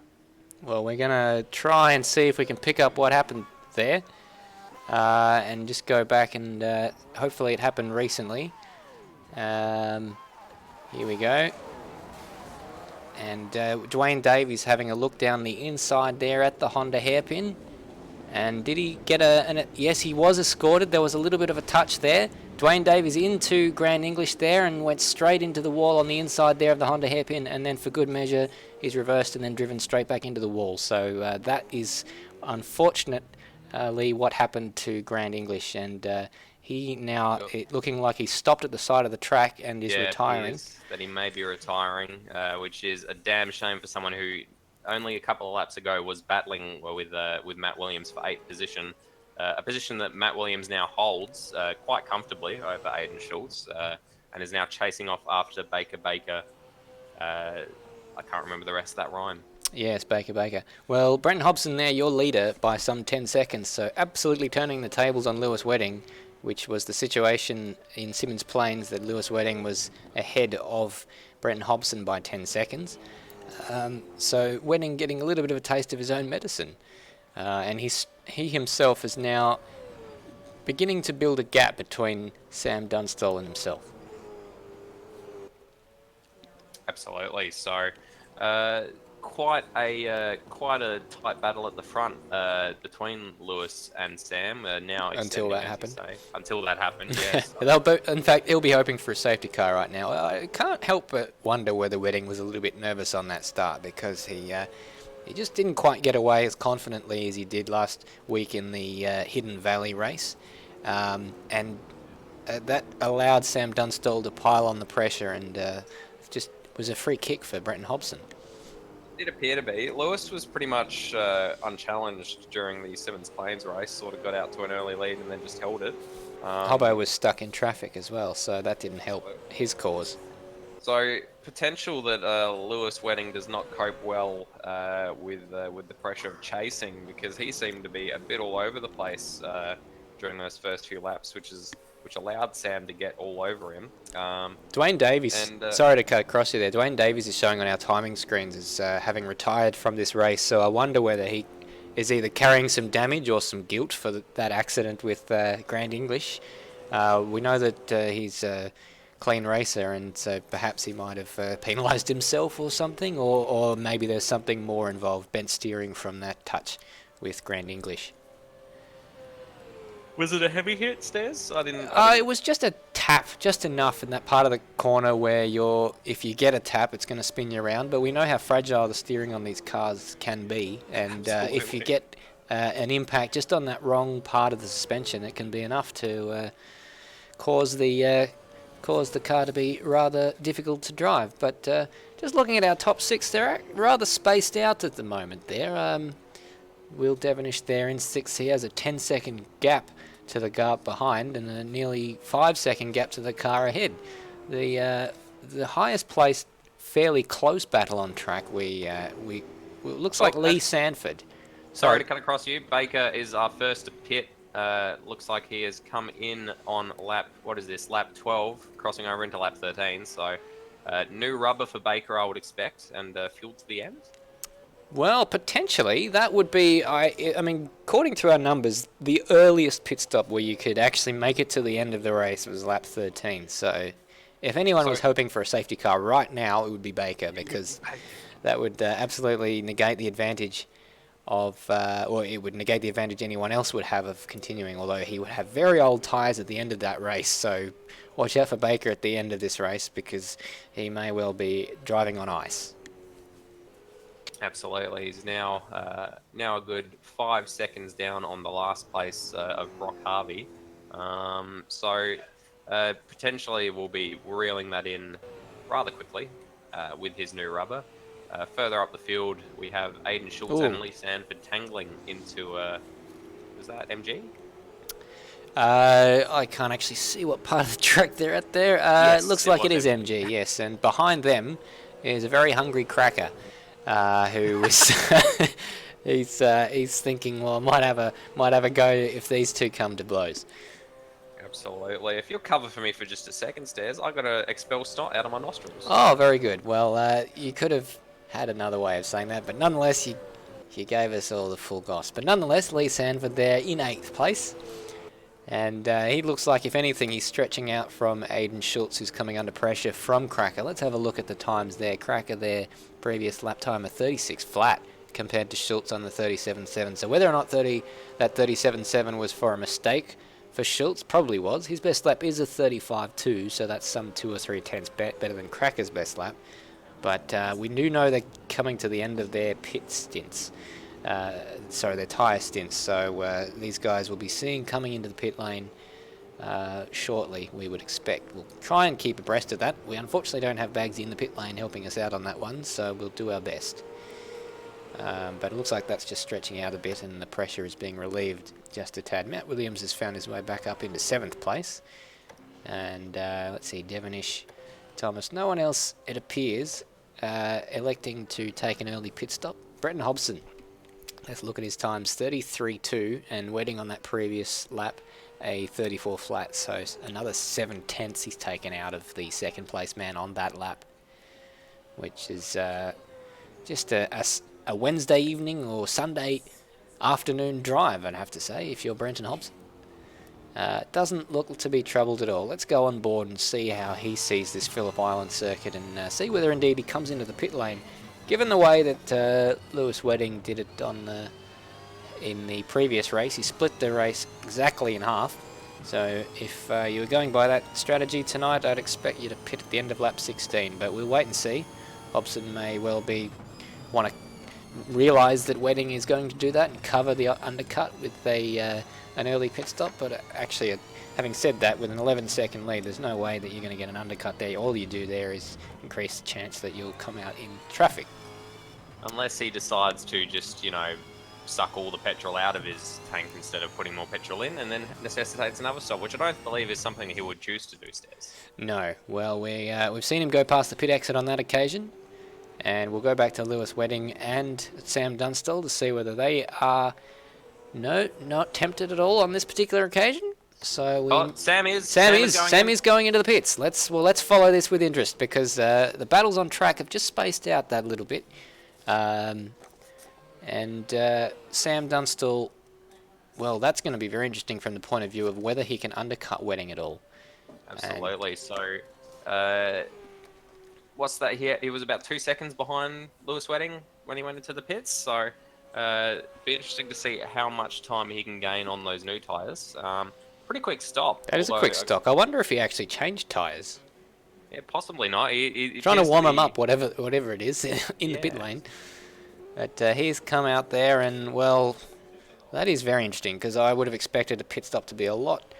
Well, we're going to try and see if we can pick up what happened there and just go back and hopefully it happened recently. Here we go. And Dwayne Davies having a look down the inside there at the Honda hairpin. And did he get yes, he was escorted. There was a little bit of a touch there. Dwayne Davies into Grand English there and went straight into the wall on the inside there of the Honda hairpin. And then for good measure, he's reversed and then driven straight back into the wall. So that is unfortunately what happened to Grand English. And he now looking like he's stopped at the side of the track and is retiring. That he may be retiring, which is a damn shame for someone who only a couple of laps ago was battling with Matt Williams for 8th position, a position that Matt Williams now holds quite comfortably over Aiden Schultz, and is now chasing off after Baker. I can't remember the rest of that rhyme. Yes, Baker. Well, Brenton Hobson there, your leader by some 10 seconds, so absolutely turning the tables on Lewis Wedding, which was the situation in Simmons Plains that Lewis Wedding was ahead of Brenton Hobson by 10 seconds. So Wedding getting a little bit of a taste of his own medicine. And he himself is now beginning to build a gap between Sam Dunstall and himself. Absolutely. So quite a tight battle at the front between Lewis and Sam. Now until that happened. Until that happened, yes. In fact, he'll be hoping for a safety car right now. I can't help but wonder whether Wedding was a little bit nervous on that start because he just didn't quite get away as confidently as he did last week in the Hidden Valley race. And that allowed Sam Dunstall to pile on the pressure and just was a free kick for Brenton Hobson. It appeared to be. Lewis was pretty much unchallenged during the Simmons Plains race, sort of got out to an early lead and then just held it. Hobbo was stuck in traffic as well, so that didn't help his cause. So potential that Lewis Wedding does not cope well with the pressure of chasing, because he seemed to be a bit all over the place during those first few laps, which allowed Sam to get all over him. Dwayne Davies, and, sorry to cut across you there. Dwayne Davies is showing on our timing screens as having retired from this race, so I wonder whether he is either carrying some damage or some guilt for that accident with Grand English. We know that he's a clean racer, and so perhaps he might have penalised himself or something, or maybe there's something more involved, bent steering from that touch with Grand English. Was it a heavy hit, Stairs? I didn't. It was just a tap, just enough in that part of the corner where if you get a tap, it's going to spin you around. But we know how fragile the steering on these cars can be, and if you get an impact just on that wrong part of the suspension, it can be enough to cause the car to be rather difficult to drive. But just looking at our top six, they're rather spaced out at the moment there. Will Devonish there in sixth. He has a 10-second gap to the car behind and a nearly 5-second gap to the car ahead. The highest placed, fairly close battle on track. Looks like Lee Sanford. Sorry to cut across you. Baker is our first to pit. Looks like he has come in on lap 12, crossing over into lap 13. So new rubber for Baker, I would expect, and fuel to the end. Well, potentially, that would be, I mean, according to our numbers, the earliest pit stop where you could actually make it to the end of the race was lap 13. So, if anyone was hoping for a safety car right now, it would be Baker, because that would absolutely negate the advantage of, or it would negate the advantage anyone else would have of continuing, although he would have very old tyres at the end of that race. So, watch out for Baker at the end of this race, because he may well be driving on ice. Absolutely, he's now a good 5 seconds down on the last place of Brock Harvey. So potentially we'll be reeling that in rather quickly with his new rubber. Further up the field, we have Aiden Schultz and Lee Sanford tangling into was that MG? I can't actually see what part of the track they're at there. Yes, it looks like it is MG, yes, and behind them is a very hungry cracker. Who is he's thinking, well, I might have a go if these two come to blows. Absolutely. If you'll cover for me for just a second, Stairs, I've got to expel snot out of my nostrils. Oh, very good. Well, you could have had another way of saying that, but nonetheless, you gave us all the full goss. But nonetheless, Lee Sanford there in 8th place. And he looks like, if anything, he's stretching out from Aiden Schultz, who's coming under pressure from Cracker. Let's have a look at the times there. Cracker there, previous lap time of 36 flat compared to Schultz on the 37.7. So whether or not that 37.7 was for a mistake for Schultz, probably was. His best lap is a 35.2, so that's some 2 or 3 tenths better than Cracker's best lap. But we do know they're coming to the end of their pit stints. Their tyre stints. So these guys will be seen coming into the pit lane shortly, we would expect. We'll try and keep abreast of that. We unfortunately don't have Bagsy in the pit lane helping us out on that one, so we'll do our best. But it looks like that's just stretching out a bit and the pressure is being relieved just a tad. Matt Williams has found his way back up into 7th place. And let's see, Devonish, Thomas, no one else, it appears, electing to take an early pit stop. Brenton Hobson. Let's look at his times, 33.2, and Wedding on that previous lap, a 34 flat, so another 7 tenths he's taken out of the second place man on that lap, which is just a Wednesday evening or Sunday afternoon drive, I'd have to say, if you're Brenton Hobson. Doesn't look to be troubled at all. Let's go on board and see how he sees this Phillip Island circuit and see whether indeed he comes into the pit lane. Given the way that Lewis Wedding did it in the previous race, he split the race exactly in half. So if you were going by that strategy tonight, I'd expect you to pit at the end of lap 16. But we'll wait and see. Hobson may well want to realise that Wedding is going to do that and cover the undercut with an early pit stop. But actually, having said that, with an 11-second lead, there's no way that you're going to get an undercut there. All you do there is increase the chance that you'll come out in traffic. Unless he decides to just, suck all the petrol out of his tank instead of putting more petrol in, and then necessitates another stop, which I don't believe is something he would choose to do, Stairs. No. Well, we've seen him go past the pit exit on that occasion, and we'll go back to Lewis Wedding and Sam Dunstall to see whether they are not tempted at all on this particular occasion. So Sam is going into the pits. Let's follow this with interest, because the battles on track have just spaced out that little bit, and Sam Dunstall, well, that's going to be very interesting from the point of view of whether he can undercut Wedding at all. Absolutely. So, what's that? He was about 2 seconds behind Lewis Wedding when he went into the pits. So, be interesting to see how much time he can gain on those new tyres. Pretty quick stop. That is a quick stop. I wonder if he actually changed tyres. Yeah, possibly not. He trying to warm him up, whatever it is, in the pit lane. But he's come out there, and well, that is very interesting, because I would have expected a pit stop to be a lot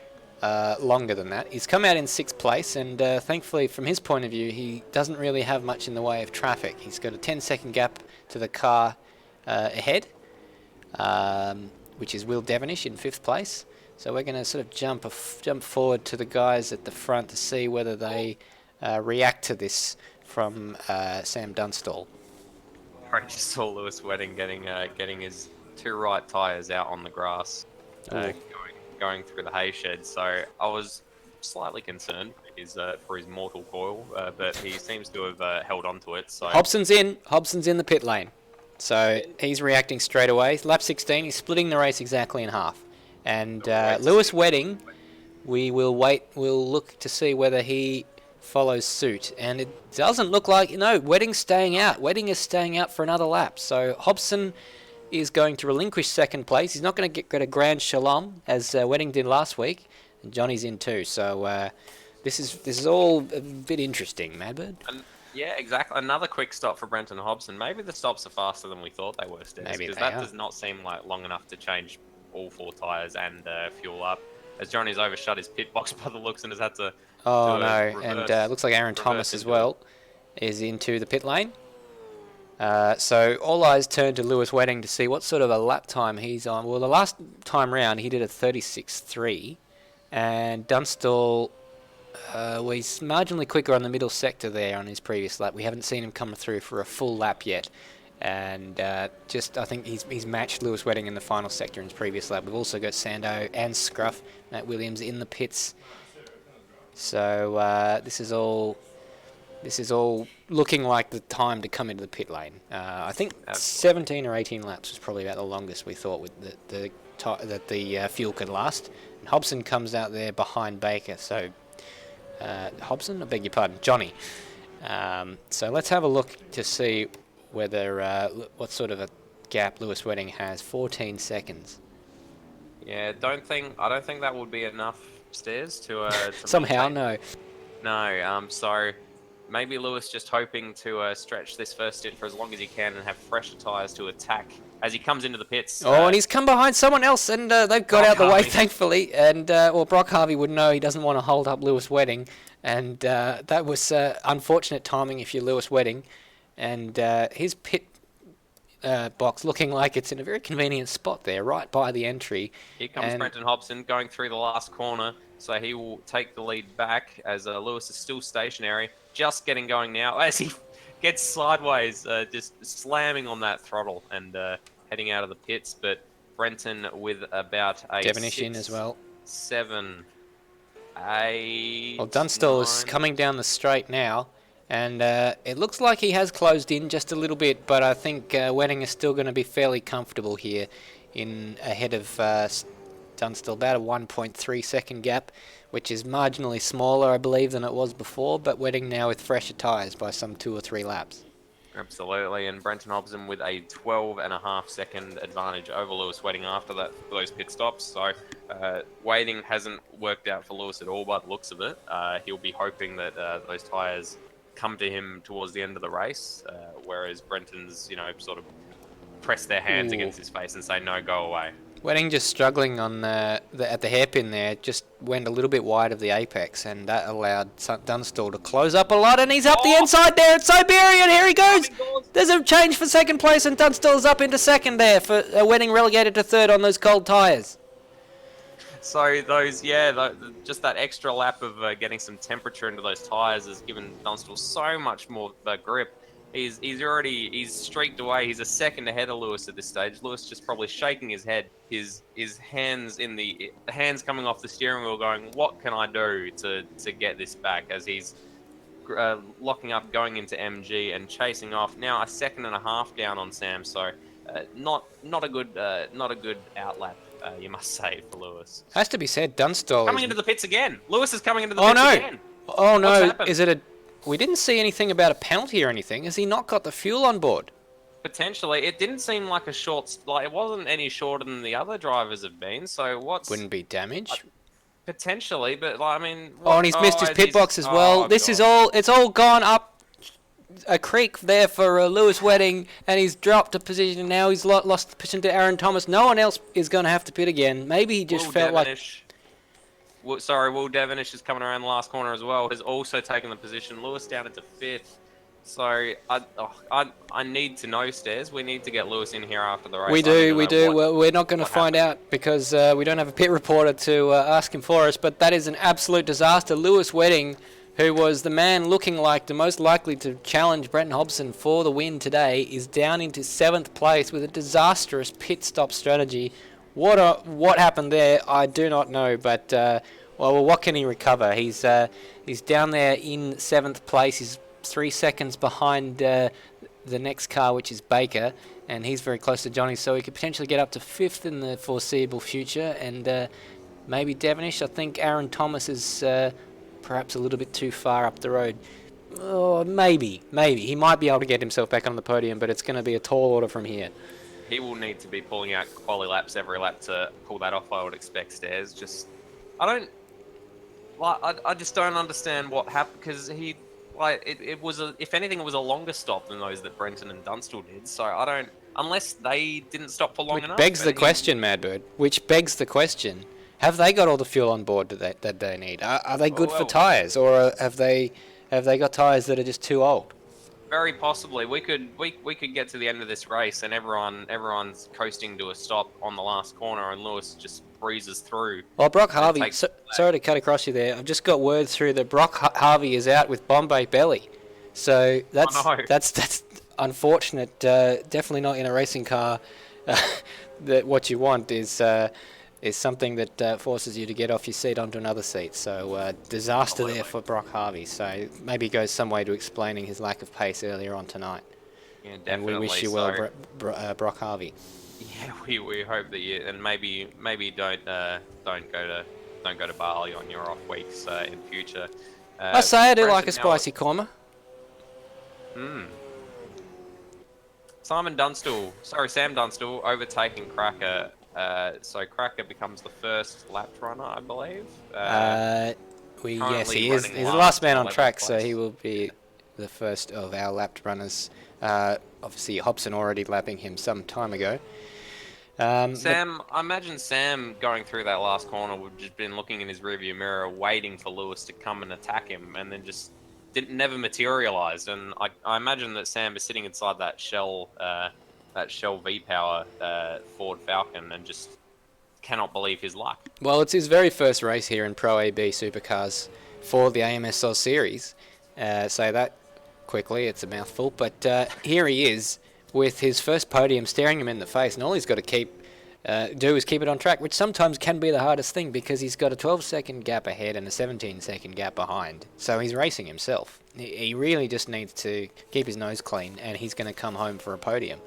longer than that. He's come out in 6th place, and thankfully, from his point of view, he doesn't really have much in the way of traffic. He's got a 10-second gap to the car ahead, which is Will Devonish in 5th place. So we're going to sort of jump forward to the guys at the front to see whether they react to this from Sam Dunstall. I just saw Lewis Wedding getting his 2 right tyres out on the grass, going through the hay shed. So I was slightly concerned for his mortal coil, but he seems to have held on to it. So Hobson's in the pit lane, so he's reacting straight away. Lap 16, he's splitting the race exactly in half. And Lewis Wedding, we'll look to see whether he follows suit. And it doesn't look like, Wedding's staying out. Wedding is staying out for another lap. So Hobson is going to relinquish 2nd place. He's not going to get a grand shalom, as Wedding did last week. And Johnny's in too. So this is all a bit interesting, Madbird. Yeah, exactly. Another quick stop for Brenton Hobson. Maybe the stops are faster than we thought they were, Stairs, because that does not seem like long enough to change all 4 tyres and fuel up, as Johnny's overshot his pit box by the looks and has had to and looks like Aaron Thomas as well is into the pit lane. So all eyes turn to Lewis Wedding to see what sort of a lap time he's on. Well, the last time round he did a 36.3, and Dunstall he's marginally quicker on the middle sector there on his previous lap. We haven't seen him come through for a full lap yet. And I think he's matched Lewis Wedding in the final sector in his previous lap. We've also got Sando and Scruff, Matt Williams in the pits. So this is all looking like the time to come into the pit lane. I think 17 or 18 laps was probably about the longest we thought that the fuel could last. And Hobson comes out there behind Baker. So Hobson, I beg your pardon, Johnny. So let's have a look to see whether what sort of a gap Lewis Wedding has. 14 seconds. Yeah, I don't think that would be enough, Stairs, to somehow maintain. No. So maybe Lewis just hoping to stretch this first stint for as long as he can and have fresher tyres to attack as he comes into the pits. And he's come behind someone else, and they've got out the way, thankfully. And Brock Harvey would know he doesn't want to hold up Lewis Wedding, and that was unfortunate timing if you're Lewis Wedding. And his pit box looking like it's in a very convenient spot there, right by the entry. Here comes Brenton Hobson going through the last corner, so he will take the lead back as Lewis is still stationary, just getting going now as he gets sideways, just slamming on that throttle and heading out of the pits. But Brenton with about a Devonish in as well. 7, 8. Well, Dunstall 9. is coming down the straight now. And it looks like he has closed in just a little bit, but I think Wedding is still going to be fairly comfortable here ahead of Dunstall. About a 1.3 second gap, which is marginally smaller, I believe, than it was before, but Wedding now with fresher tyres by some 2 or 3 laps. Absolutely, and Brenton Hobson with a 12.5 second advantage over Lewis Wedding after those pit stops. So waiting hasn't worked out for Lewis at all by the looks of it. He'll be hoping that those tyres come to him towards the end of the race, whereas Brenton's, sort of press their hands against his face and say, no, go away. Wedding just struggling on at the hairpin there, just went a little bit wide of the apex, and that allowed Dunstall to close up a lot, and he's up the inside there. It's Siberian, here he goes. There's a change for second place, and Dunstall's up into second there for Wedding relegated to third on those cold tyres. So just that extra lap of getting some temperature into those tyres has given Dunstall so much more grip. He's streaked away. He's a second ahead of Lewis at this stage. Lewis just probably shaking his head. His hands the hands coming off the steering wheel, going, "What can I do to get this back?" As he's locking up, going into MG and chasing off. Now a second and a half down on Sam. So not a good outlap. You must say, for Lewis. Has to be said, Dunstall coming into the pits again. Lewis is coming into the pits again. Oh no! Is it a? We didn't see anything about a penalty or anything. Has he not got the fuel on board? Potentially. It didn't seem like it wasn't any shorter than the other drivers have been. So wouldn't be damage. Potentially, but I mean. And he's missed his pit box as well. It's all gone up a creek there for Lewis Wedding, and he's dropped a position. And now he's lost the position to Aaron Thomas. No one else is going to have to pit again. Maybe he just felt like. Will Devonish is coming around the last corner as well. Has also taken the position. Lewis down into fifth. So I need to know, Stairs. We need to get Lewis in here after the race. We do. Well, we're not going to find out because we don't have a pit reporter to ask him for us. But that is an absolute disaster. Lewis Wedding, who was the man looking like the most likely to challenge Brenton Hobson for the win today, is down into 7th place with a disastrous pit stop strategy. What happened there, I do not know, but what can he recover? He's down there in 7th place. He's 3 seconds behind the next car, which is Baker, and he's very close to Johnny, so he could potentially get up to 5th in the foreseeable future, and maybe Devonish. I think Aaron Thomas is perhaps a little bit too far up the road. Oh, maybe. He might be able to get himself back on the podium, but it's going to be a tall order from here. He will need to be pulling out quali laps every lap to pull that off, I would expect, Stairs. I just don't understand what happened, because it was if anything, it was a longer stop than those that Brenton and Dunstall did. So unless they didn't stop for long enough. Begs the question, Madbird. Which begs the question: have they got all the fuel on board that they need? Are they good for tyres, or have they got tyres that are just too old? Very possibly. We could get to the end of this race and everyone's coasting to a stop on the last corner, and Lewis just breezes through. Well, Brock Harvey, sorry to cut across you there. I've just got word through that Brock Harvey is out with Bombay belly, so that's unfortunate. Definitely not in a racing car. That what you want is something that forces you to get off your seat onto another seat. So disaster there for Brock Harvey. So maybe it goes some way to explaining his lack of pace earlier on tonight. Yeah, definitely. And we wish you well, Brock Harvey. Yeah, we hope that you, and maybe don't go to Bali on your off weeks in future. I say I do like a spicy korma. Sam Dunstall overtaking Cracker. So Cracker becomes the first lapped runner, I believe. Yes, he is. He's the last man on track, so he will be the first of our lapped runners. Obviously, Hobson already lapping him some time ago. I imagine Sam going through that last corner would just been looking in his rearview mirror, waiting for Lewis to come and attack him, and then just never materialised. And I imagine that Sam is sitting inside that Shell V-Power Ford Falcon and just cannot believe his luck. Well, it's his very first race here in Pro AB Supercars for the AMS Series. Say that quickly, it's a mouthful. But here he is with his first podium staring him in the face, and all he's got to do is keep it on track, which sometimes can be the hardest thing because he's got a 12-second gap ahead and a 17-second gap behind. So he's racing himself. He really just needs to keep his nose clean, and he's going to come home for a podium.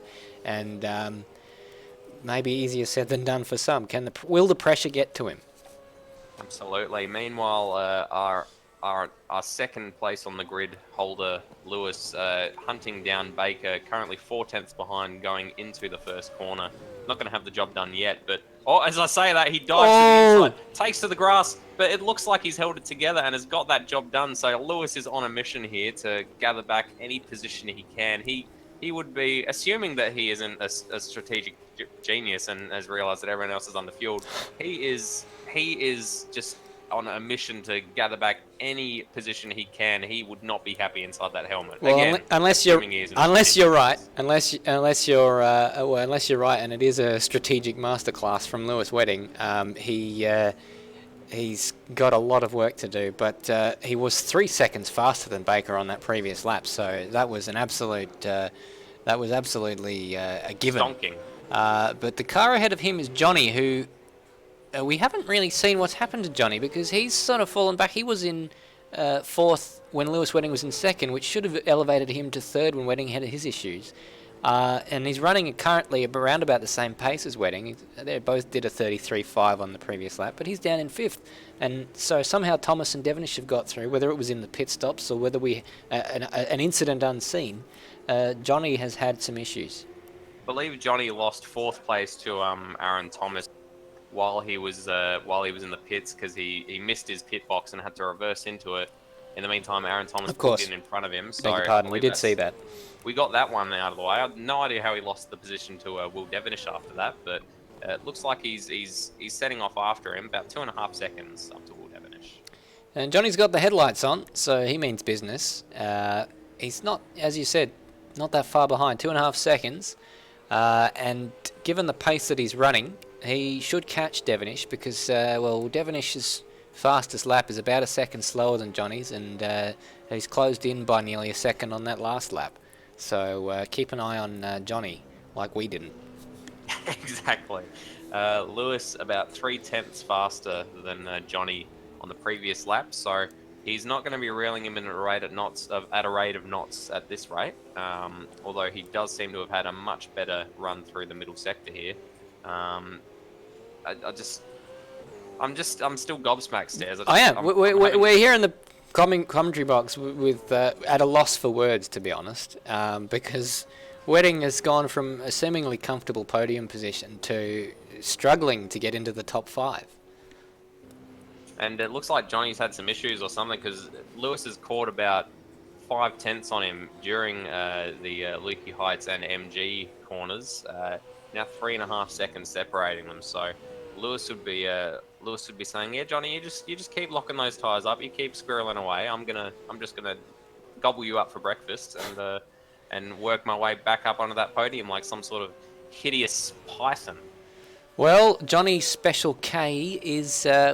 And maybe easier said than done for some. Will the pressure get to him? Absolutely. Meanwhile, our second place on the grid holder, Lewis, hunting down Baker, currently 4/10 behind going into the first corner. Not going to have the job done yet, but as I say that, he dives to the inside, takes to the grass, but it looks like he's held it together and has got that job done. So Lewis is on a mission here to gather back any position he can. he would be, assuming that he isn't a strategic genius and has realised that everyone else is underfueled, he is just on a mission to gather back any position he can. He would not be happy inside that helmet. Well, Again, unless you're right, unless you're right, and it is a strategic masterclass from Lewis Wedding. He's got a lot of work to do, but he was 3 seconds faster than Baker on that previous lap, so that was an absolute, absolutely a given. Stonking. But the car ahead of him is Johnny, who we haven't really seen what's happened to Johnny because he's sort of fallen back. He was in fourth when Lewis Wedding was in second, which should have elevated him to third when Wedding had his issues. And he's running currently around about the same pace as Wedding. They both did a 33.5 on the previous lap, but he's down in fifth. And so somehow Thomas and Devonish have got through, whether it was in the pit stops or whether an incident unseen. Johnny has had some issues. I believe Johnny lost fourth place to Aaron Thomas while he was in the pits because he missed his pit box and had to reverse into it. In the meantime, Aaron Thomas pulled in front of him. So beg your pardon, we did see that. We got that one out of the way. I had no idea how he lost the position to Will Devonish after that, but it looks like he's setting off after him, about 2.5 seconds up to Will Devonish. And Johnny's got the headlights on, so he means business. He's not, as you said, not that far behind, 2.5 seconds. And given the pace that he's running, he should catch Devonish because, Devonish's fastest lap is about a second slower than Johnny's, and he's closed in by nearly a second on that last lap. So keep an eye on Johnny, like we didn't. Exactly. Lewis about 0.3 faster than Johnny on the previous lap, so he's not going to be reeling him in at a rate of knots at this rate. Although he does seem to have had a much better run through the middle sector here. I'm still gobsmacked, Stairs. I am. We're here in the commentary box with at a loss for words, to be honest, because Wedding has gone from a seemingly comfortable podium position to struggling to get into the top 5. And it looks like Johnny's had some issues or something because Lewis has caught about 0.5 on him during the Lukey Heights and MG corners. Now 3.5 seconds separating them. So Lewis would be saying, "Yeah, Johnny, you just keep locking those tires up. You keep squirreling away. I'm just gonna gobble you up for breakfast and work my way back up onto that podium like some sort of hideous python." Well, Johnny's Special K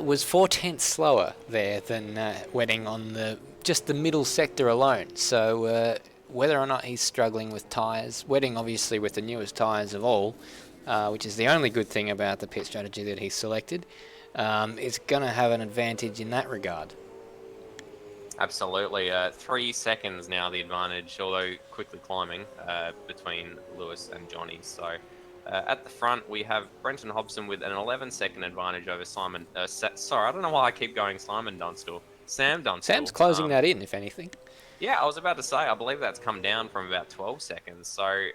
was 0.4 slower there than Wedding on just the middle sector alone. So whether or not he's struggling with tyres, Wedding obviously with the newest tyres of all, which is the only good thing about the pit strategy that he's selected, is going to have an advantage in that regard. Absolutely. 3 seconds now the advantage, although quickly climbing between Lewis and Johnny. So at the front we have Brenton Hobson with an 11-second advantage over Simon. Sorry, I don't know why I keep going Simon Dunstall. Sam Dunstall. Sam's closing that in, if anything. Yeah, I was about to say, I believe that's come down from about 12 seconds. So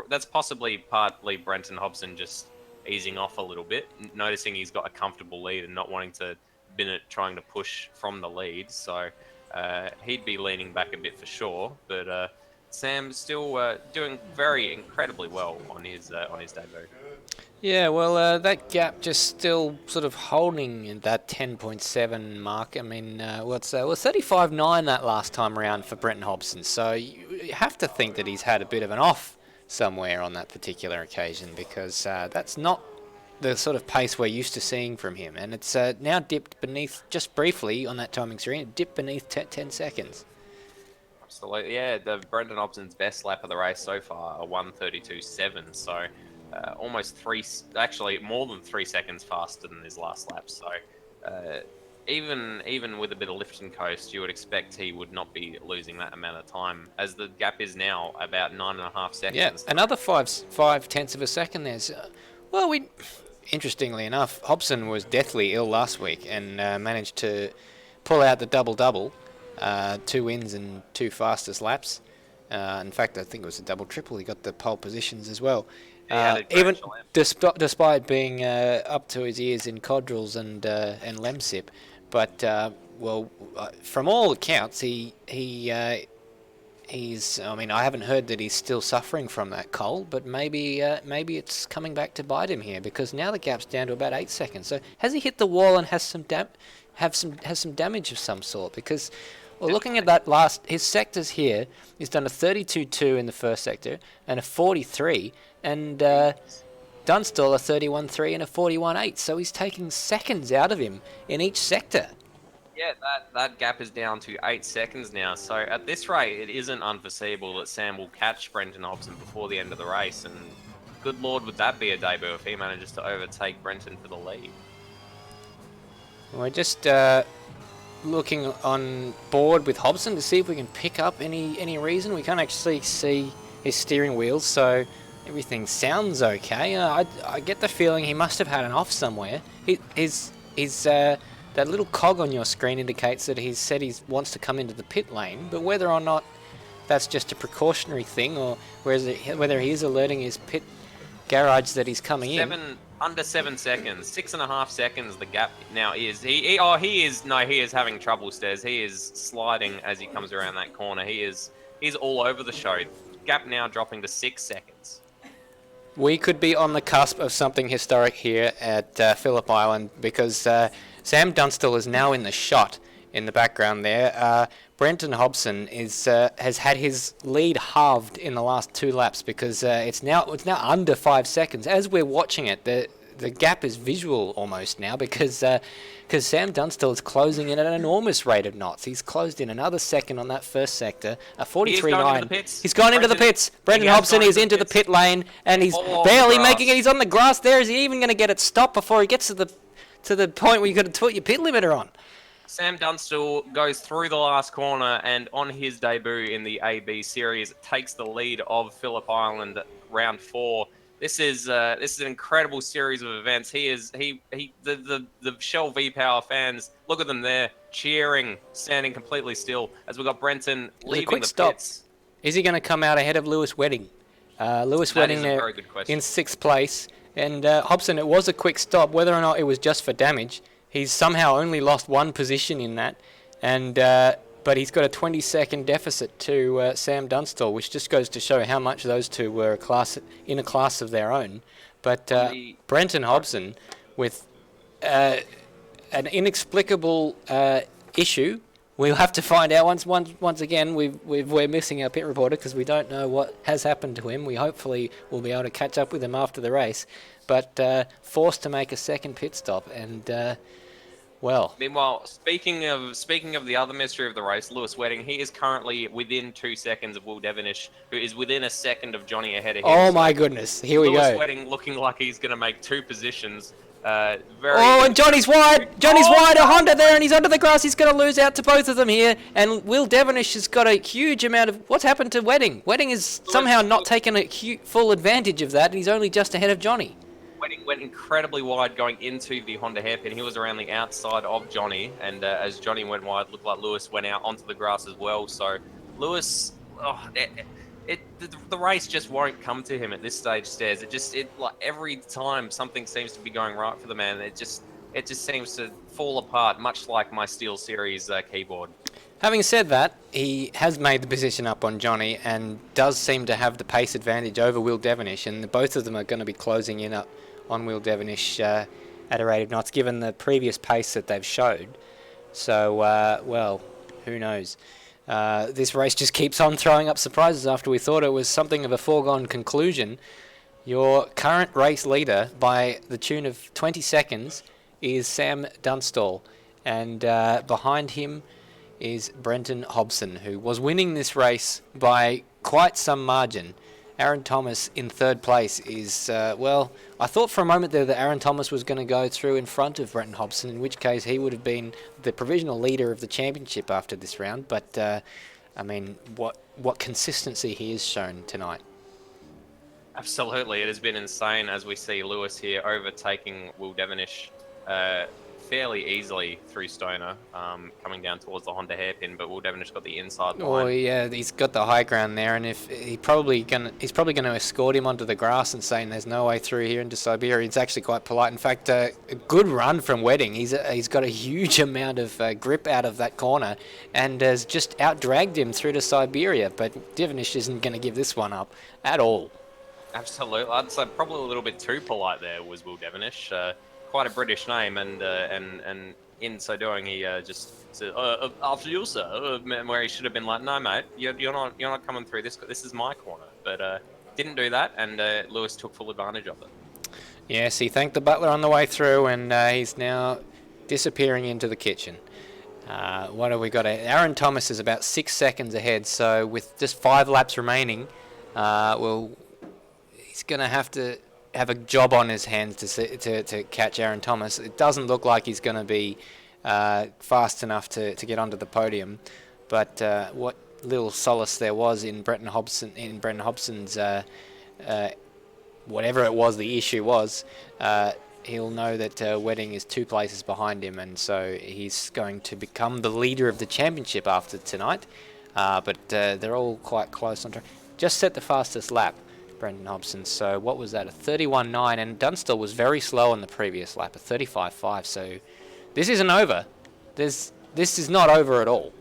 that's possibly partly Brenton Hobson just easing off a little bit, noticing he's got a comfortable lead and not wanting to Bennett trying to push from the lead. So he'd be leaning back a bit for sure. But Sam's still doing incredibly well on his debut. Yeah, well, that gap just still sort of holding in that 10.7 mark. I mean, what's that? Well, 35.9 that last time around for Brenton Hobson. So you have to think that he's had a bit of an off somewhere on that particular occasion because that's not the sort of pace we're used to seeing from him. And it's now dipped beneath, just briefly on that timing screen, it dipped beneath 10 seconds. Absolutely, yeah. The Brenton Hobson's best lap of the race so far, a 1:32.7. So almost more than 3 seconds faster than his last lap. So even with a bit of lift and coast, you would expect he would not be losing that amount of time, as the gap is now about 9.5 seconds. Yeah, another 5/10 of a second there. So, interestingly enough, Hobson was deathly ill last week and managed to pull out the double-double, 2 wins and 2 fastest laps. In fact, I think it was a double-triple. He got the pole positions as well. Even despite being up to his ears in Codrils and Lemsip. But, from all accounts, he I mean, I haven't heard that he's still suffering from that cold, but maybe it's coming back to bite him here, because now the gap's down to about 8 seconds. So has he hit the wall and has some damage of some sort? Because, well, looking at that his sectors here, he's done a 32.2 in the first sector and a 43, and Dunstall a 31.3 and a 41.8. So he's taking seconds out of him in each sector. Yeah, that gap is down to 8 seconds now. So at this rate, it isn't unforeseeable that Sam will catch Brenton Hobson before the end of the race. And good lord, would that be a debut if he manages to overtake Brenton for the lead. We're just looking on board with Hobson to see if we can pick up any reason. We can't actually see his steering wheel, so everything sounds okay. I get the feeling he must have had an off somewhere. That little cog on your screen indicates that he's said he wants to come into the pit lane, but whether or not that's just a precautionary thing, or whether he is alerting his pit garage that he's coming in. Under 7 seconds, 6.5 seconds. The gap now is he is having trouble, Stairs. He is sliding as he comes around that corner. He's all over the show. Gap now dropping to 6 seconds. We could be on the cusp of something historic here at Phillip Island, because Sam Dunstall is now in the shot in the background there. Brenton Hobson has had his lead halved in the last 2 laps, because it's now under 5 seconds. As we're watching it, the gap is visual almost now, because Sam Dunstall is closing in at an enormous rate of knots. He's closed in another second on that first sector, a 43.9. He's gone into the pits. Brenton Hobson is into the pit lane, and he's barely making it. He's on the grass there. Is he even going to get it stopped before he gets to the point where you've got to put your pit limiter on? Sam Dunstall goes through the last corner, and on his debut in the AB series, takes the lead of Phillip Island round 4. This is an incredible series of events. The Shell V-Power fans, look at them there, cheering, standing completely still, as we've got Brenton leaving the pits. Is he going to come out ahead of Lewis Wedding? Lewis Wedding there in 6th place. And Hobson, it was a quick stop. Whether or not it was just for damage, he's somehow only lost 1 position in that, and but he's got a 20-second deficit to Sam Dunstall, which just goes to show how much those two were in a class of their own. But Brenton Hobson, with an inexplicable issue, we'll have to find out once again. We're missing our pit reporter, because we don't know what has happened to him. We hopefully will be able to catch up with him after the race, but forced to make a second pit stop. And well. Meanwhile, speaking of the other mystery of the race, Lewis Wedding, he is currently within 2 seconds of Will Devonish, who is within a second of Johnny ahead of him. Oh my goodness! Here we go. Lewis Wedding looking like he's going to make 2 positions. And Johnny's wide. Johnny's wide. A Honda there, and he's under the grass. He's going to lose out to both of them here. And Will Devonish has got a huge amount of. What's happened to Wedding? Wedding is somehow not taken a full advantage of that. And he's only just ahead of Johnny. Wedding went incredibly wide going into the Honda hairpin. He was around the outside of Johnny, and as Johnny went wide, looked like Lewis went out onto the grass as well. So Lewis, the race just won't come to him at this stage, Stairs. Like every time something seems to be going right for the man, it just seems to fall apart, much like my Steel Series keyboard. Having said that, he has made the position up on Johnny and does seem to have the pace advantage over Will Devonish, and both of them are going to be closing in up on Will Devonish at a rate of knots, given the previous pace that they've showed. So, well, who knows? This race just keeps on throwing up surprises after we thought it was something of a foregone conclusion. Your current race leader, by the tune of 20 seconds, is Sam Dunstall, and behind him is Brenton Hobson, who was winning this race by quite some margin. Aaron Thomas in 3rd place is, well, I thought for a moment there that Aaron Thomas was going to go through in front of Brenton Hobson, in which case he would have been the provisional leader of the championship after this round. But, I mean, what consistency he has shown tonight. Absolutely. It has been insane as we see Lewis here overtaking Will Devonish fairly easily through Stoner, coming down towards the Honda hairpin, but Will Devonish got the inside line. Oh yeah, he's got the high ground there, and if he's probably gonna escort him onto the grass and saying there's no way through here into Siberia. It's actually quite polite. In fact, a good run from Wedding. He's got a huge amount of grip out of that corner, and has just out-dragged him through to Siberia. But Devonish isn't going to give this one up at all. Absolutely, I'd say probably a little bit too polite there was Will Devonish. Quite a British name, and in so doing, he just said, "After you, sir," where he should have been like, "No, mate, you're not coming through this. This is my corner." But didn't do that, and Lewis took full advantage of it. Yes, he thanked the butler on the way through, and he's now disappearing into the kitchen. What have we got? Aaron Thomas is about 6 seconds ahead, so with just 5 laps remaining, he's going to have a job on his hands to catch Aaron Thomas. It doesn't look like he's going to be fast enough to get onto the podium, but what little solace there was in Brenton Hobson's whatever it was the issue was, he'll know that Wedding is 2 places behind him, and so he's going to become the leader of the championship after tonight. But they're all quite close on track. Just set the fastest lap, Brenton Hobson. So what was that? A 31.9, and Dunstall was very slow on the previous lap, a 35.5. So this isn't over. This is not over at all.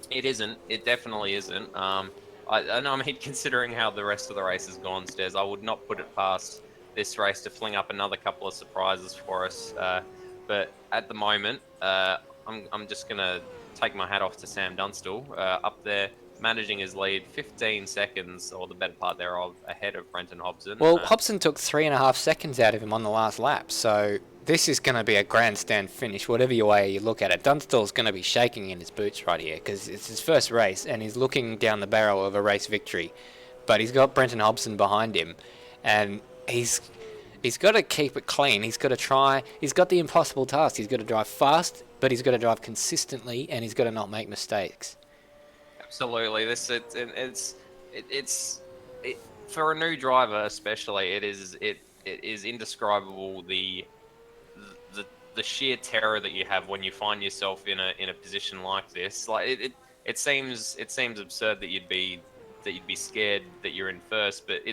It isn't. It definitely isn't. I mean, considering how the rest of the race has gone, Stairs, I would not put it past this race to fling up another couple of surprises for us. But at the moment, I'm just going to take my hat off to Sam Dunstall up there, managing his lead 15 seconds, or the better part thereof, ahead of Brenton Hobson. Well, Hobson took 3.5 seconds out of him on the last lap, so this is going to be a grandstand finish, whatever way you look at it. Dunstall's going to be shaking in his boots right here, because it's his first race, and he's looking down the barrel of a race victory. But he's got Brenton Hobson behind him, and he's got to keep it clean. He's got to try. He's got the impossible task. He's got to drive fast, but he's got to drive consistently, and he's got to not make mistakes. Absolutely, it's for a new driver especially. It is indescribable the sheer terror that you have when you find yourself in a position like this. Like it seems absurd that you'd be scared that you're in first, but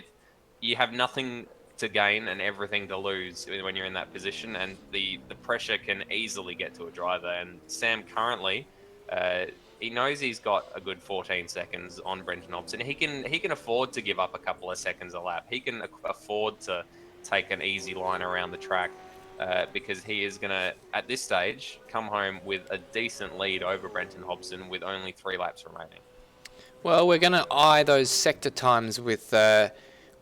you have nothing to gain and everything to lose when you're in that position, and the pressure can easily get to a driver. And Sam currently, he knows he's got a good 14 seconds on Brenton Hobson. He can afford to give up a couple of seconds a lap. He can afford to take an easy line around the track, because he is going to, at this stage, come home with a decent lead over Brenton Hobson with only 3 laps remaining. Well, we're going to eye those sector times with a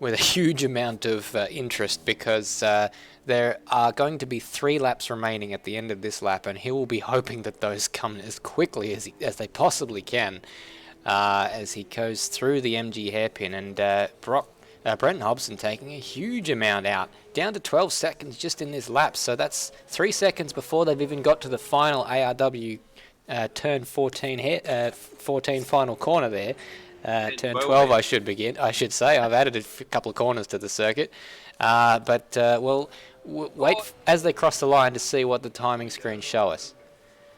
huge amount of interest, because there are going to be 3 laps remaining at the end of this lap, and he will be hoping that those come as quickly as they possibly can as he goes through the MG hairpin. And Brenton Hobson taking a huge amount out, down to 12 seconds just in this lap. So that's 3 seconds before they've even got to the final ARW turn 14 final corner there. Turn 12, I should say. I've added a couple of corners to the circuit. But we'll wait as they cross the line to see what the timing screens show us.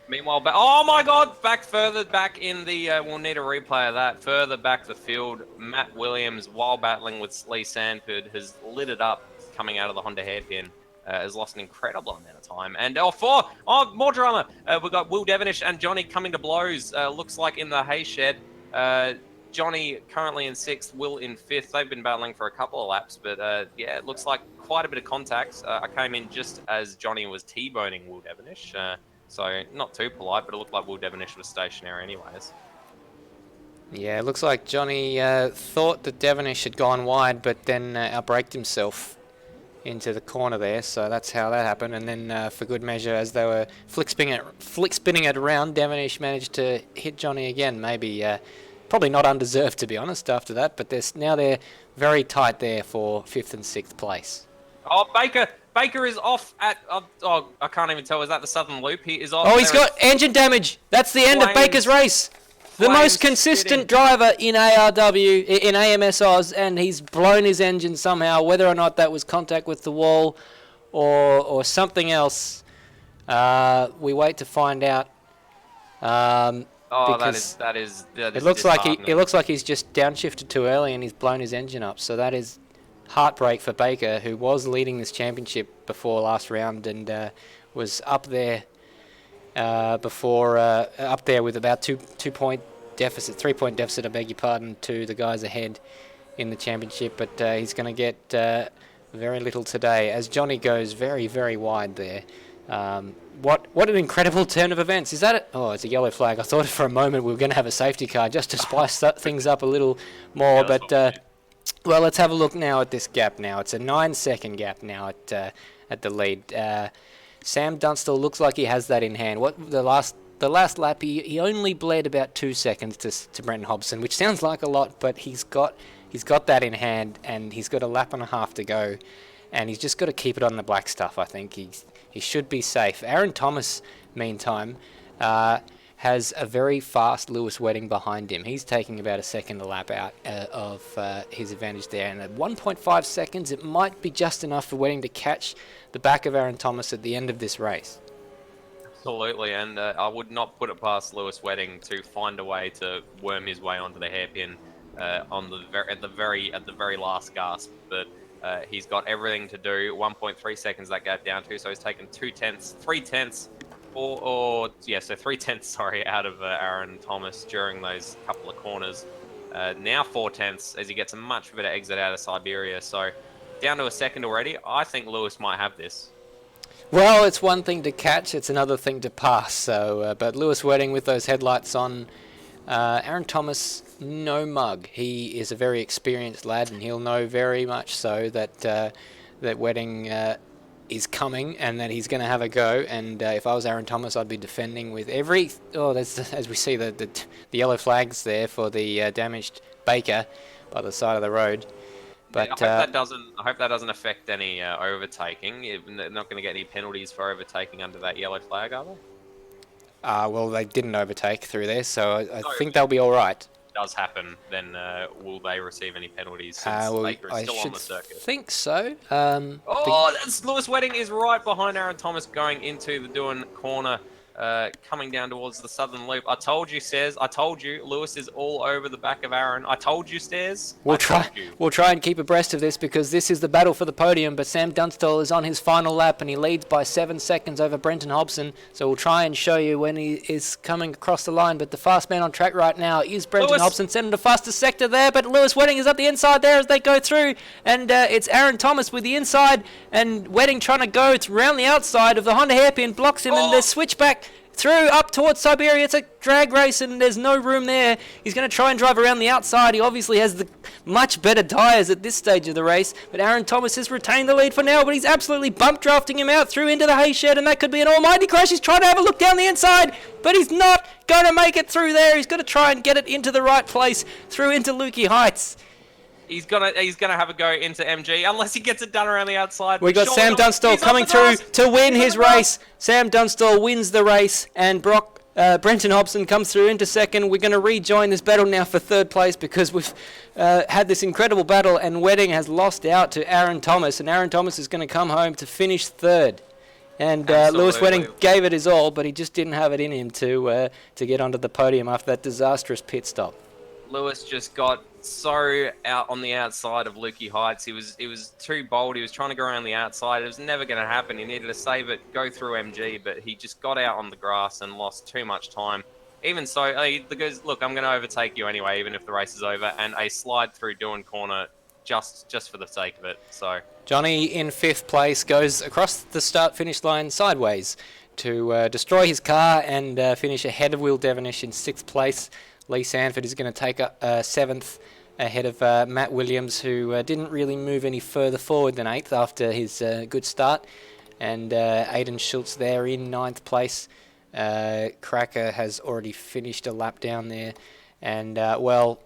Meanwhile, oh my God! Further back in the, we'll need a replay of that. Further back the field, Matt Williams, while battling with Lee Sandford, has lit it up coming out of the Honda hairpin. Has lost an incredible amount of time. And more drama. We've got Will Devonish and Johnny coming to blows. Looks like in the hay shed. Johnny currently in 6th, Will in 5th. They've been battling for a couple of laps, but yeah, it looks like quite a bit of contact. I came in just as Johnny was T-boning Will Devonish, so not too polite, but it looked like Will Devonish was stationary anyways. Yeah, it looks like Johnny thought that Devonish had gone wide, but then outbraked himself into the corner there, so that's how that happened. And then for good measure, as they were flick spinning it around, Devonish managed to hit Johnny again. Maybe probably not undeserved, to be honest, after that, but they're very tight there for 5th and 6th place. Oh, Baker is off at, I can't even tell, is that the Southern Loop? He is off. Oh, he's got engine damage. That's the end of Baker's race. The most consistent driver in ARW, in AMS Oz, and he's blown his engine somehow, whether or not that was contact with the wall or something else. We wait to find out. Oh, that because is it looks like he's just downshifted too early and he's blown his engine up. So that is heartbreak for Baker, who was leading this championship before last round and was up there up there with about 3 point deficit, I beg your pardon, to the guys ahead in the championship. But he's going to get very little today as Johnny goes very, very wide there. What an incredible turn of events. Is that it? Oh, it's a yellow flag. I thought for a moment we were going to have a safety car just to spice things up a little more. Yeah, but, well, let's have a look now at this gap now. It's a 9-second gap now at the lead. Sam Dunstall looks like he has that in hand. The last lap, he only bled about 2 seconds to Brenton Hobson, which sounds like a lot, but he's got that in hand, and he's got a lap and a half to go, and he's just got to keep it on the black stuff. I think he should be safe. Aaron Thomas, meantime, has a very fast Lewis Wedding behind him. He's taking about a second a lap out of his advantage there. And at 1.5 seconds, it might be just enough for Wedding to catch the back of Aaron Thomas at the end of this race. Absolutely, and I would not put it past Lewis Wedding to find a way to worm his way onto the hairpin at the very last gasp. But he's got everything to do. 1.3 seconds that gap down to, so he's taken 3 tenths, 3 tenths, sorry, out of Aaron Thomas during those couple of corners. Now 4 tenths as he gets a much better exit out of Siberia. So down to a second already. I think Lewis might have this. Well, it's one thing to catch, it's another thing to pass. So, but Lewis Wedding with those headlights on. Aaron Thomas, no mug. He is a very experienced lad, and he'll know very much so that Wedding is coming and that he's going to have a go. And if I was Aaron Thomas, I'd be defending with every... Oh, there's, as we see the yellow flags there for the damaged Baker by the side of the road. But I hope that doesn't affect any overtaking. They're not going to get any penalties for overtaking under that yellow flag, are they? Well, they didn't overtake through there, so I think they'll be all right. Does happen, then will they receive any penalties since Baker is still on the circuit? I think so. That's Lewis Wedding is right behind Aaron Thomas going into the Doohan corner, coming down towards the southern loop. I told you, Stairs. I told you, Lewis is all over the back of Aaron. I told you, Stairs. We'll try and keep abreast of this because this is the battle for the podium. But Sam Dunstall is on his final lap and he leads by 7 seconds over Brenton Hobson. So we'll try and show you when he is coming across the line. But the fast man on track right now is Brenton Hobson, sending the fastest sector there. But Lewis Wedding is up the inside there as they go through, and it's Aaron Thomas with the inside, and Wedding trying to go around the outside of the Honda hairpin, blocks him, and they switch back through up towards Siberia. It's a drag race and there's no room there. He's going to try and drive around the outside. He obviously has the much better tyres at this stage of the race, but Aaron Thomas has retained the lead for now, but he's absolutely bump drafting him out through into the hay shed, and that could be an almighty crash. He's trying to have a look down the inside, but he's not going to make it through there. He's going to try and get it into the right place through into Lukey Heights. He's gonna have a go into MG unless he gets it done around the outside. We got Sam Dunstall coming through to win his race. Sam Dunstall wins the race, and Brenton Hobson comes through into second. We're going to rejoin this battle now for third place because we've had this incredible battle, and Wedding has lost out to Aaron Thomas, and Aaron Thomas is going to come home to finish third. And Lewis Wedding gave it his all, but he just didn't have it in him to get onto the podium after that disastrous pit stop. Lewis just got so out on the outside of Lukey Heights. He was too bold. He was trying to go around the outside. It was never going to happen. He needed to save it, go through MG, but he just got out on the grass and lost too much time. Even so, the guys, look, I'm going to overtake you anyway, even if the race is over, and a slide through Doohan corner just for the sake of it. So Johnny in 5th place goes across the start-finish line sideways to destroy his car and finish ahead of Will Devonish in 6th place. Lee Sanford is going to take 7th ahead of Matt Williams, who didn't really move any further forward than 8th after his good start. And Aidan Schultz there in 9th place. Cracker has already finished a lap down there. And, well,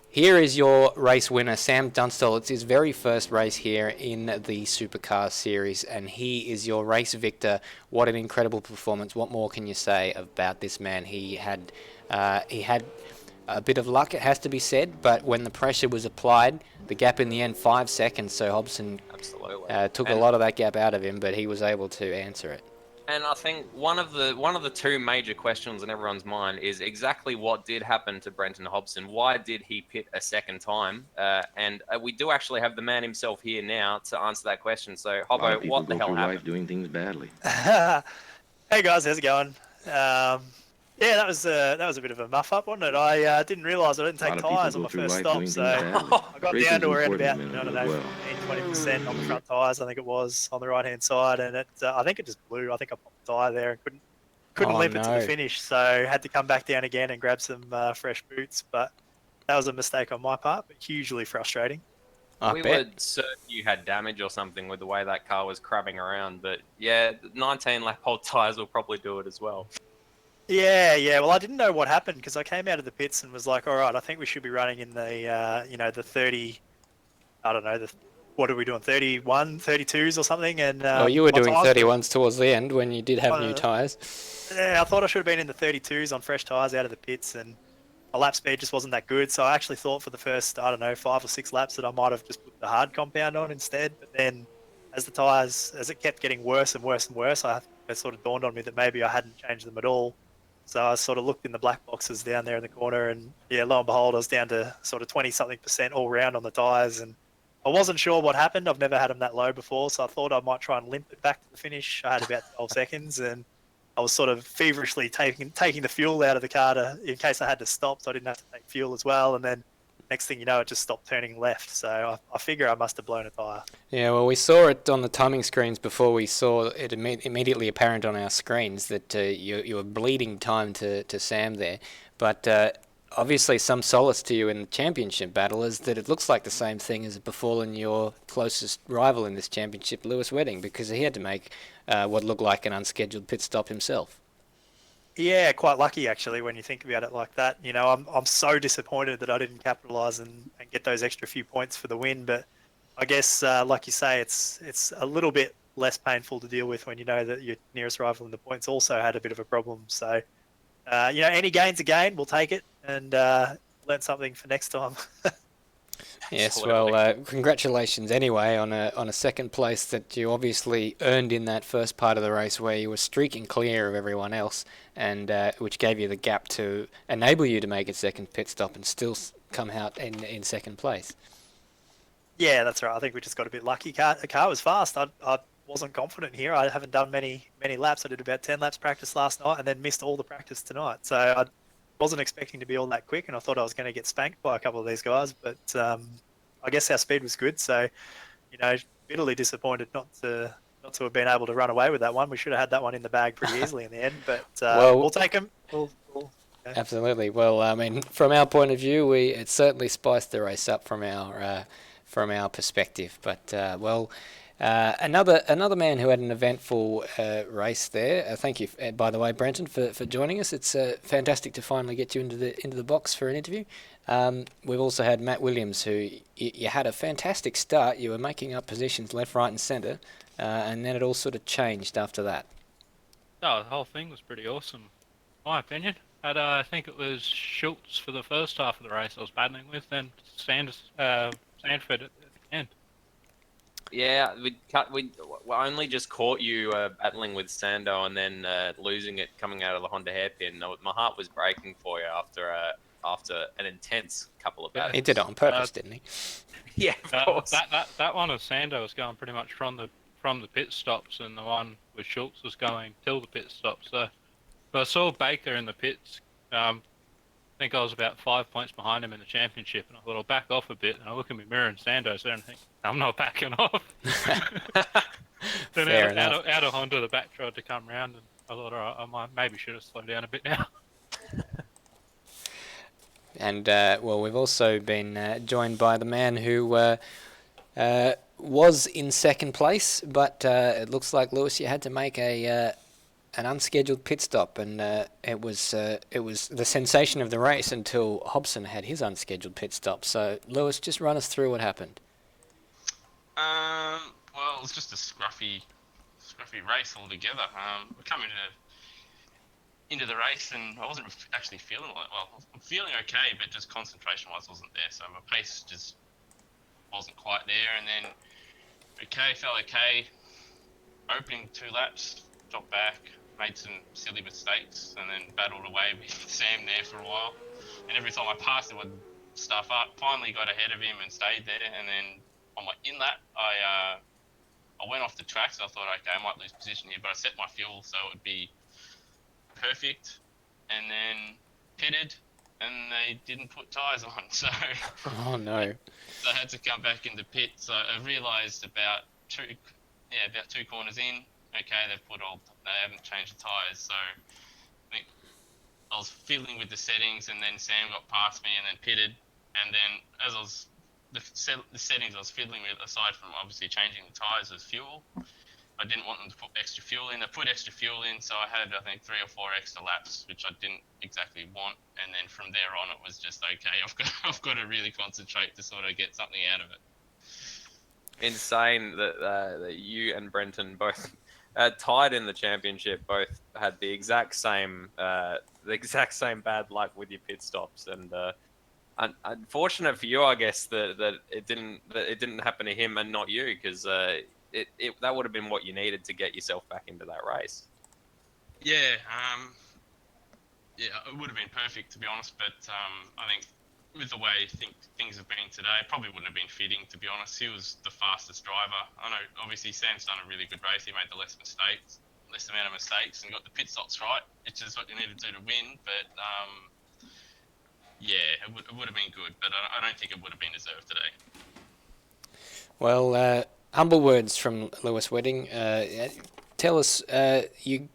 here is your race winner, Sam Dunstall. It's his very first race here in the Supercars series, and he is your race victor. What an incredible performance. What more can you say about this man? He had a bit of luck, it has to be said, but when the pressure was applied, the gap in the end, 5 seconds, so Hobson took a lot of that gap out of him, but he was able to answer it. And I think one of the two major questions in everyone's mind is exactly what did happen to Brenton Hobson. Why did he pit a second time? And we do actually have the man himself here now to answer that question. So, A lot of Hobbo, people what the go hell through life happened? doing things badly. Hey guys, how's it going? Yeah, that was a bit of a muff up, wasn't it? I didn't realise I didn't A lot take of people tyres on go my through first life stop, doing so things badly. I got Racing's down to around important about, to men I who don't do it know, well. 15-20% on the front tyres. I think it was on the right-hand side, and I think it just blew. I think I popped the tyre there and couldn't Oh, limp it to the no. finish, so had to come back down again and grab some fresh boots. But that was a mistake on my part, but hugely frustrating. I We bet. were certain you had damage or something with the way that car was crabbing around, but yeah, 19 lap old tires will probably do it as well. Yeah. Well, I didn't know what happened because I came out of the pits and was like, all right, I think we should be running in the, the 30, I don't know, what are we doing, 31, 32s or something? And Well, you were my doing tyres 31s towards the end when you did have new tyres. yeah, I thought I should have been in the 32s on fresh tyres out of the pits, and my lap speed just wasn't that good. So I actually thought for the first, I don't know, 5 or 6 laps that I might have just put the hard compound on instead. But then as the tyres, as it kept getting worse and worse and worse, it sort of dawned on me that maybe I hadn't changed them at all. So I sort of looked in the black boxes down there in the corner, and yeah, lo and behold, I was down to sort of 20-something% all round on the tyres. And I wasn't sure what happened. I've never had them that low before, so I thought I might try and limp it back to the finish. I had about 12 seconds, and I was sort of feverishly taking the fuel out of the car in case I had to stop, so I didn't have to take fuel as well. And then next thing you know, it just stopped turning left. So I figure I must have blown a tyre. Yeah, well, we saw it on the timing screens before we saw it immediately apparent on our screens that you were bleeding time to Sam there. But obviously some solace to you in the championship battle is that it looks like the same thing has befallen your closest rival in this championship, Lewis Wedding, because he had to make what looked like an unscheduled pit stop himself. Yeah, quite lucky actually when you think about it like that. You know, I'm so disappointed that I didn't capitalise and get those extra few points for the win. But I guess, like you say, it's a little bit less painful to deal with when you know that your nearest rival in the points also had a bit of a problem. So, any gain's a gain. We'll take it and learn something for next time. Yes, Absolutely. well, congratulations anyway on a second place that you obviously earned in that first part of the race where you were streaking clear of everyone else, and which gave you the gap to enable you to make a second pit stop and still come out in second place. Yeah, that's right. I think we just got a bit lucky. The car was fast. I wasn't confident here. I haven't done many laps. I did about 10 laps practice last night and then missed all the practice tonight. So I wasn't expecting to be all that quick, and I thought I was going to get spanked by a couple of these guys. But I guess our speed was good. So, bitterly disappointed not to have been able to run away with that one. We should have had that one in the bag pretty easily in the end. But we'll take them. Okay. Absolutely. Well, I mean, from our point of view, it certainly spiced the race up from our perspective. But another man who had an eventful race there. Thank you, by the way, Brenton, for joining us. It's fantastic to finally get you into the box for an interview. We've also had Matt Williams, who you had a fantastic start. You were making up positions left, right, and centre, and then it all sort of changed after that. Oh, the whole thing was pretty awesome, in my opinion. I think it was Schultz for the first half of the race I was battling with, then Sanford at the end. Yeah, we only just caught you battling with Sando and then losing it coming out of the Honda hairpin. My heart was breaking for you after an intense couple of battles. He did it on purpose, didn't he? Yeah, of course. That one of Sando was going pretty much from the pit stops, and the one with Schultz was going till the pit stops. So, but I saw Baker in the pits. I think I was about 5 points behind him in the championship, and I thought I'll back off a bit. And I look in my mirror and Sando's there and think, I'm not backing off. Then Fair enough. out of Honda, the back tried to come round, and I thought, all right, maybe should have slowed down a bit now. And well, we've also been joined by the man who was in second place, but it looks like, Lewis, you had to make an unscheduled pit stop, and it was the sensation of the race until Hobson had his unscheduled pit stop. So, Lewis, just run us through what happened. Well, it was just a scruffy race altogether. We're coming into the race, and I wasn't actually feeling I'm feeling okay, but just concentration-wise wasn't there. So my pace just wasn't quite there, and then felt okay. Opening 2 laps, dropped back, made some silly mistakes, and then battled away with Sam there for a while. And every time I passed, it would stuff up. Finally got ahead of him and stayed there. And then on my inlet, I went off the track, so I thought, okay, I might lose position here, but I set my fuel so it would be perfect. And then pitted, and they didn't put tyres on, so Oh no. so I had to come back into pit. So I realised about two corners in, okay, they haven't changed the tyres. So I think I was fiddling with the settings, and then Sam got past me and then pitted. And then as I was the settings I was fiddling with, aside from obviously changing the tyres, was fuel. I didn't want them to put extra fuel in. They put extra fuel in, so I had, I think, 3 or 4 extra laps, which I didn't exactly want. And then from there on, it was just, okay, I've got to really concentrate to sort of get something out of it. Insane that you and Brenton both tied in the championship. Both had the exact same bad luck with your pit stops, and unfortunate for you, I guess, that it didn't happen to him and not you, because that would have been what you needed to get yourself back into that race. Yeah, it would have been perfect, to be honest. But I think with the way things have been today, it probably wouldn't have been fitting, to be honest. He was the fastest driver. I know, obviously, Sam's done a really good race. He made the less amount of mistakes, and got the pit stops right, which is what you need to do to win. But yeah, it would have been good, but I don't think it would have been deserved today. Well, humble words from Lewis Wedding. Tell us, you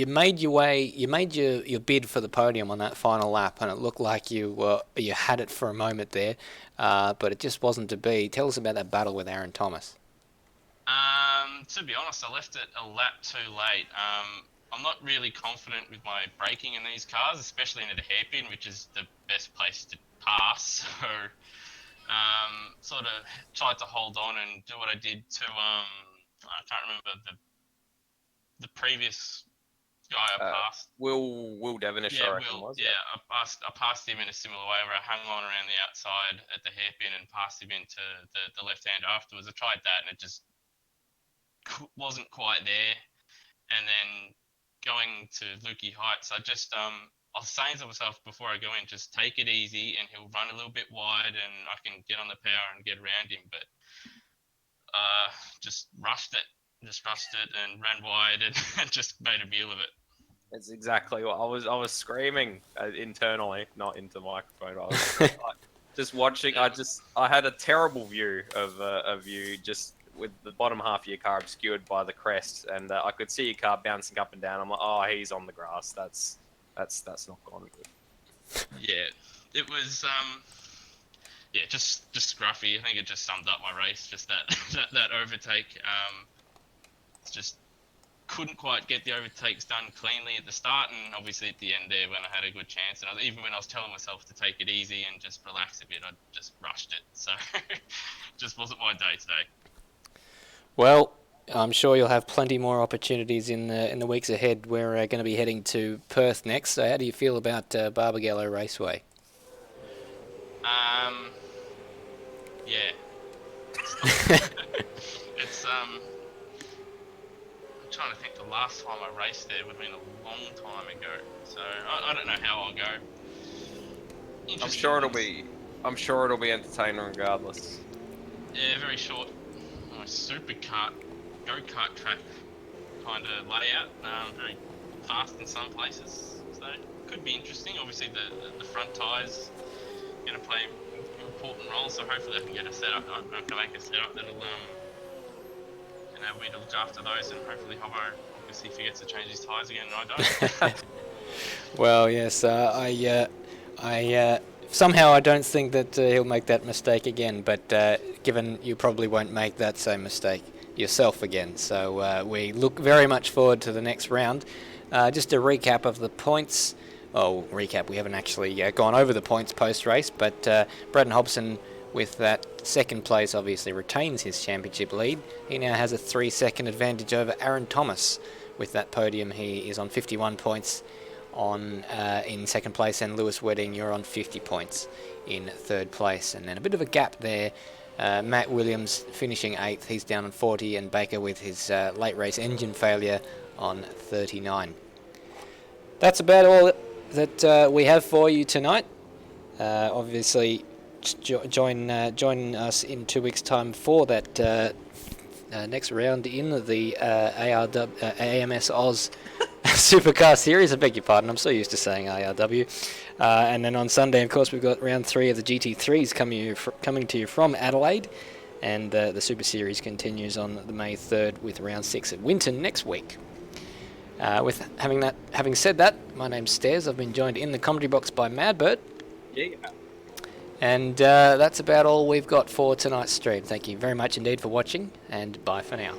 made your bid for the podium on that final lap, and it looked like you had it for a moment there, but it just wasn't to be. Tell us about that battle with Aaron Thomas. To be honest, I left it a lap too late. I'm not really confident with my braking in these cars, especially into the hairpin, which is the best place to pass. So sort of tried to hold on and do what I did to I can't remember the previous guy I passed. Will Devonish, Yeah, I reckon, was. Yeah, I passed him in a similar way where I hung on around the outside at the hairpin and passed him into the left hand afterwards. I tried that and it just wasn't quite there. And then going to Lukey Heights, I was saying to myself before I go in, just take it easy and he'll run a little bit wide and I can get on the power and get around him. But just rushed it and ran wide and just made a meal of it. It's exactly what I was screaming internally, not into the microphone. I was just watching. I had a terrible view of you just with the bottom half of your car obscured by the crest, and I could see your car bouncing up and down. I'm like, oh, he's on the grass. That's not gone good. Yeah, it was just scruffy. I think it just summed up my race. Just that overtake. Just couldn't quite get the overtakes done cleanly at the start, and obviously at the end there when I had a good chance. And even when I was telling myself to take it easy and just relax a bit, I just rushed it. So just wasn't my day today. Well, I'm sure you'll have plenty more opportunities in the weeks ahead. We're going to be heading to Perth next. So how do you feel about Barbagallo Raceway? Yeah. It's I'm trying to think. The last time I raced there would have been a long time ago. So I don't know how I'll go. I'm sure it'll be entertaining regardless. Yeah, very short. Supercar go-kart track kind of layout, very fast in some places, so could be interesting. Obviously the front tyres going to play an important role, so hopefully I can get a setup. I can make a setup that'll we to look after those, and hopefully Hobbo obviously forgets to change his tyres again and I don't. Well, yes, somehow I don't think that he'll make that mistake again, but given you probably won't make that same mistake yourself again. So we look very much forward to the next round. Just a recap of the points. We haven't actually gone over the points post-race, but Brenton Hobson, with that second place, obviously retains his championship lead. He now has a 3-second advantage over Aaron Thomas. With that podium, he is on 51 points in second place, and Lewis Wedding, you're on 50 points in third place. And then a bit of a gap there. Matt Williams finishing 8th, he's down on 40, and Baker with his late race engine failure on 39. That's about all that we have for you tonight. Obviously, join us in 2 weeks' time for that next round in the AMS Oz Supercar Series. I beg your pardon, I'm so used to saying ARW. And then on Sunday, of course, we've got round 3 of the GT3s coming to you from Adelaide. And the Super Series continues on the May 3rd with round 6 at Winton next week. Having said that, my name's Stairs. I've been joined in the commentary box by Madbird. Yeah. And that's about all we've got for tonight's stream. Thank you very much indeed for watching, and bye for now.